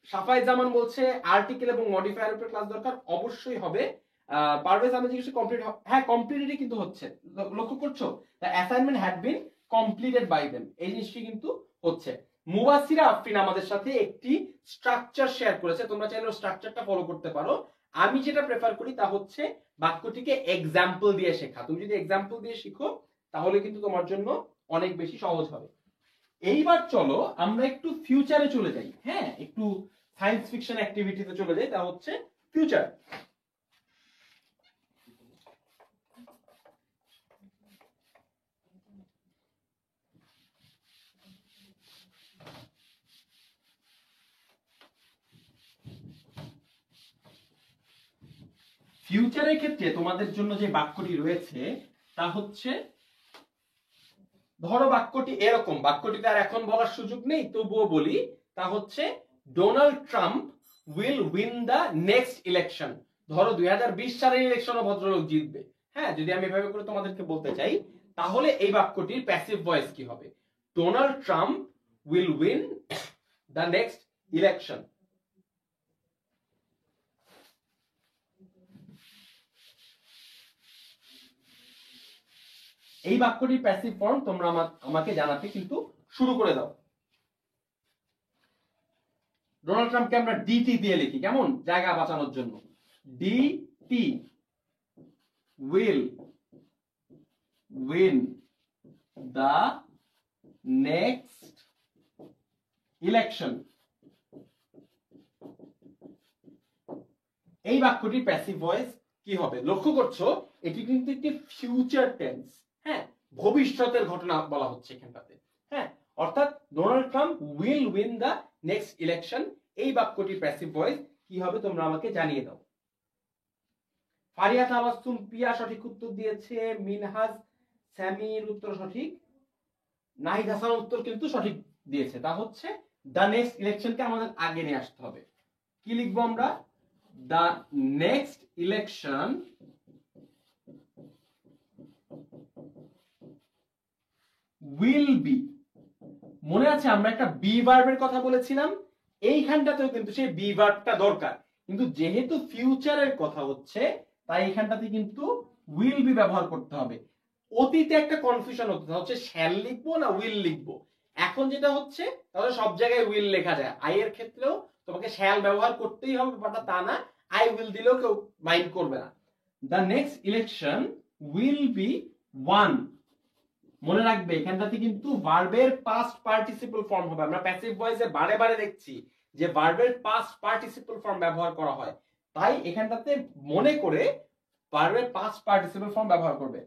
Safai Zaman বলছে আর্টিকেল এবং মডিফায়ার উপর ক্লাস দরকার, অবশ্যই হবে। পারভেজ আমি জিজ্ঞেস কমপ্লিট, হ্যাঁ কমপ্লিটেডই কিন্তু হচ্ছে, লক্ষ্য করছো, the assignment had been completed by them, এই জিনিসটি কিন্তু হচ্ছে। মুবাসিরা আফরিন আমাদের সাথে একটি স্ট্রাকচার শেয়ার করেছে, তোমরা চাইলে স্ট্রাকচারটা ফলো করতে পারো। আমি যেটা প্রেফার করি তা হচ্ছে বাক্যটিকে এক্সাম্পল দিয়ে শেখা। তুমি যদি এক্সাম্পল দিয়ে শিখো তাহলে কিন্তু তোমার জন্য অনেক বেশি সহজ হবে। এইবার চলো আমরা একটু ফিউচারে চলে যাই, হ্যাঁ একটু সায়েন্স ফিকশন অ্যাক্টিভিটিতে চলে যাই, তা হচ্ছে ফিউচার। ফিউচারের ক্ষেত্রে তোমাদের জন্য যে বাক্যটি রয়েছে তা হচ্ছে, ধরো বাক্যটি এরকম, বাক্যটিতে আর এখন বলার সুযোগ নেই তবুও বলি, তা হচ্ছে Donald Trump will win the next election. ধরো 2020 সালের ইলেকশনে ভদ্রলোক জিতবে, হ্যাঁ যদি আমি এভাবে করে তোমাদেরকে বলতে চাই, তাহলে এই বাক্যটির প্যাসিভ ভয়েস কি হবে? Donald Trump will win the next election. এই বাক্যটির প্যাসিভ ফর্ম তোমরা আমাকে জানাতে কিন্তু শুরু করে দাও। ডোনাল্ড ট্রাম্পকে আমরা ডিটি দিয়ে লিখি, কেমন, জায়গা বাঁচানোর জন্য। DT will win the next election. এই বাক্যটির প্যাসিভ ভয়েস কি হবে? লক্ষ্য করছো এটি কিন্তু একটি ফিউচার টেন্স, হ্যাঁ ভবিষ্যতের ঘটনা বলা হচ্ছে এখানটাতে, হ্যাঁ অর্থাৎ Donald Trump will win the next election. এই বাক্যটির প্যাসিভ ভয়েস কি হবে তোমরা আমাকে জানিয়ে দাও। ফারিয়া তাবাসসুম পিয়া সঠিক উত্তর দিয়েছে, মিনহাজ স্যামির উত্তর সঠিক, নাহিদ হাসান উত্তর কিন্তু সঠিক দিয়েছে, তা হচ্ছে দ্য নেক্সট ইলেকশনকে আমাদের আগে নিয়ে আসতে হবে। কি লিখবো আমরা? The next election will be. মনে আছে আমরা একটা বি ভার্বের কথা বলেছিলাম, এইখানটাতেও কিন্তু সেই বি ভার্বটা দরকার, কিন্তু যেহেতু ফিউচারের কথা হচ্ছে তাই এখানটাতে কিন্তু উইল বি ব্যবহার করতে হবে। অতীতে একটা কনফিউশন হতো, হচ্ছে শ্যাল লিখবো না উইল লিখবো। এখন যেটা হচ্ছে তাহলে সব জায়গায় উইল লেখা যায়, আই এর ক্ষেত্রেও তোমাকে শ্যাল ব্যবহার করতেই হবে, ব্যাপারটা তা না, আই উইল দিলেও কেউ মাইন্ড করবে না। The next election will be one. মনে রাখবে এখানটাতে কিন্তু ভার্বের পাস্ট পার্টিসিপল ফর্ম হবে। আমরা প্যাসিভ ভয়েসে বারে বারে দেখছি যে ভার্বের পাস্ট পার্টিসিপল ফর্ম ব্যবহার করা হয়, তাই এখানটাতে মনে করে ভার্বের পাস্ট পার্টিসিপল ফর্ম ব্যবহার করবে।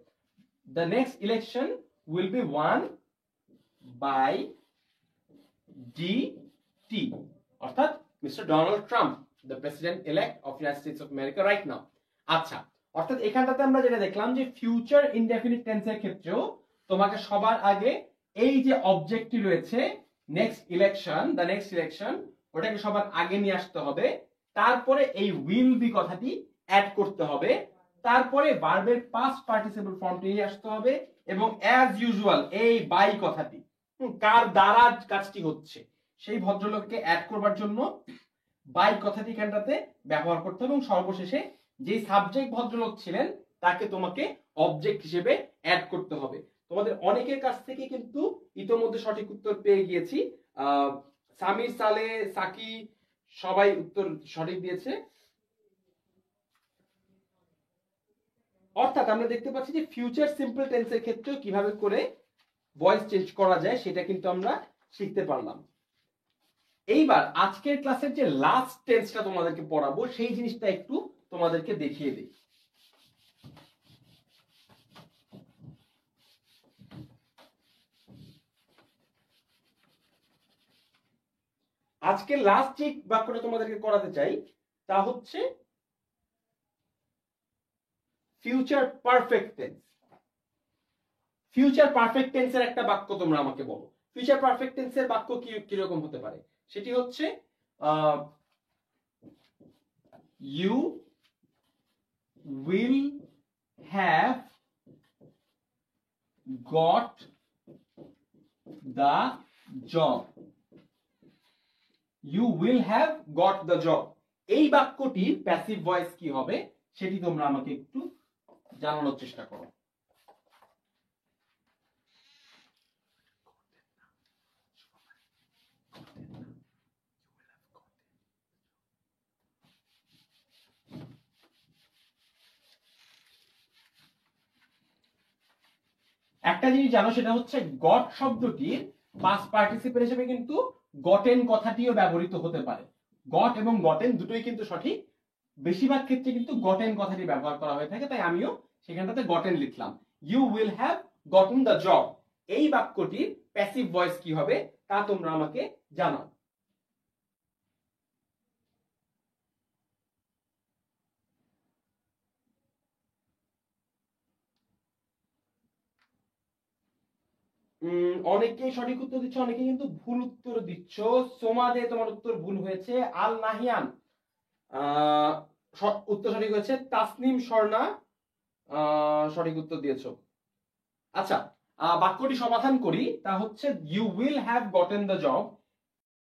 The next election will be won by DT, অর্থাৎ mister Donald Trump, the president elect of United States of America right now। আচ্ছা, অর্থাৎ এখানটাতে আমরা যেটা দেখলাম যে ফিউচার ইনডেফিনিট টেন্সের ক্ষেত্রেও তোমাকে সবার আগে এই যে অবজেক্টটি রয়েছে next election, the next election, ওটাকে সবার আগে নিয়ে আসতে হবে, তারপরে এই উইল বি কথাটি অ্যাড করতে হবে, তারপরে ভার্বের পাস্ট পার্টিসিপল ফর্মটি নিয়ে আসতে হবে, এবং অ্যাজ ইউজুয়াল এই বাই কথাটি কার দ্বারা কাজটি হচ্ছে সেই ভদ্রলোককে অ্যাড করবার জন্য বাই কথাটি এখানটাতে ব্যবহার করতে হবে, এবং সর্বশেষে যে সাবজেক্ট ভদ্রলোক ছিলেন তাকে তোমাকে অবজেক্ট হিসেবে অ্যাড করতে হবে। তোমাদের অনেকের কাছ থেকে কিন্তু ইতোমধ্যে সঠিক উত্তর পেয়ে গিয়েছি। সামির, সালে, সাকি সবাই উত্তর সঠিক দিয়েছে। অর্থাৎ আমরা দেখতে পাচ্ছি যে ফিউচার সিম্পল টেন্সের ক্ষেত্রেও কিভাবে করে ভয়েস চেঞ্জ করা যায় সেটা কিন্তু আমরা শিখতে পারলাম। এইবার আজকের ক্লাসের যে লাস্ট টেন্সটা তোমাদেরকে পড়াবো সেই জিনিসটা একটু তোমাদেরকে দেখিয়ে দিই। আজকে লাস্ট যে বাক্যটা তোমাদেরকে করাতে চাই তা হচ্ছে future perfect tense. Future perfect টেন্সের একটা বাক্য তোমরা আমাকে বলো। ফিউচার পারফেক্ট টেন্সের বাক্য কি রকম হতে পারে? সেটি হচ্ছে you will have got the job. You will have got the job, এই বাক্যটির প্যাসিভ ভয়েস কি হবে সেটি তোমরা আমাকে একটু জানানোর চেষ্টা করো। একটা জিনিস জানো, সেটা হচ্ছে গট শব্দটির পাস্ট পার্টিসিপল হিসেবে কিন্তু গটেন কথাটিও ব্যবহৃত হতে পারে। গট এবং গটেন দুটোই কিন্তু সঠিক, বেশিরভাগ ক্ষেত্রে কিন্তু গটেন কথাটি ব্যবহার করা হয়ে থাকে, তাই আমিও সেখানটাতে গটেন লিখলাম। You will have gotten the job, এই বাক্যটির প্যাসিভ ভয়েস কি হবে তা তোমরা আমাকে জানাও। অনেকেই সঠিক উত্তর দিচ্ছ, অনেকে কিন্তু ভুল উত্তর দিচ্ছ। সোমাদে তোমার উত্তর ভুল হয়েছে। আল নাহিয়ান উত্তর সঠিক হয়েছে। তাসনিম স্বর্ণা সঠিক উত্তর দিয়েছো। আচ্ছা, বাক্যটি সমাধান করি, তা হচ্ছে you will have gotten the job,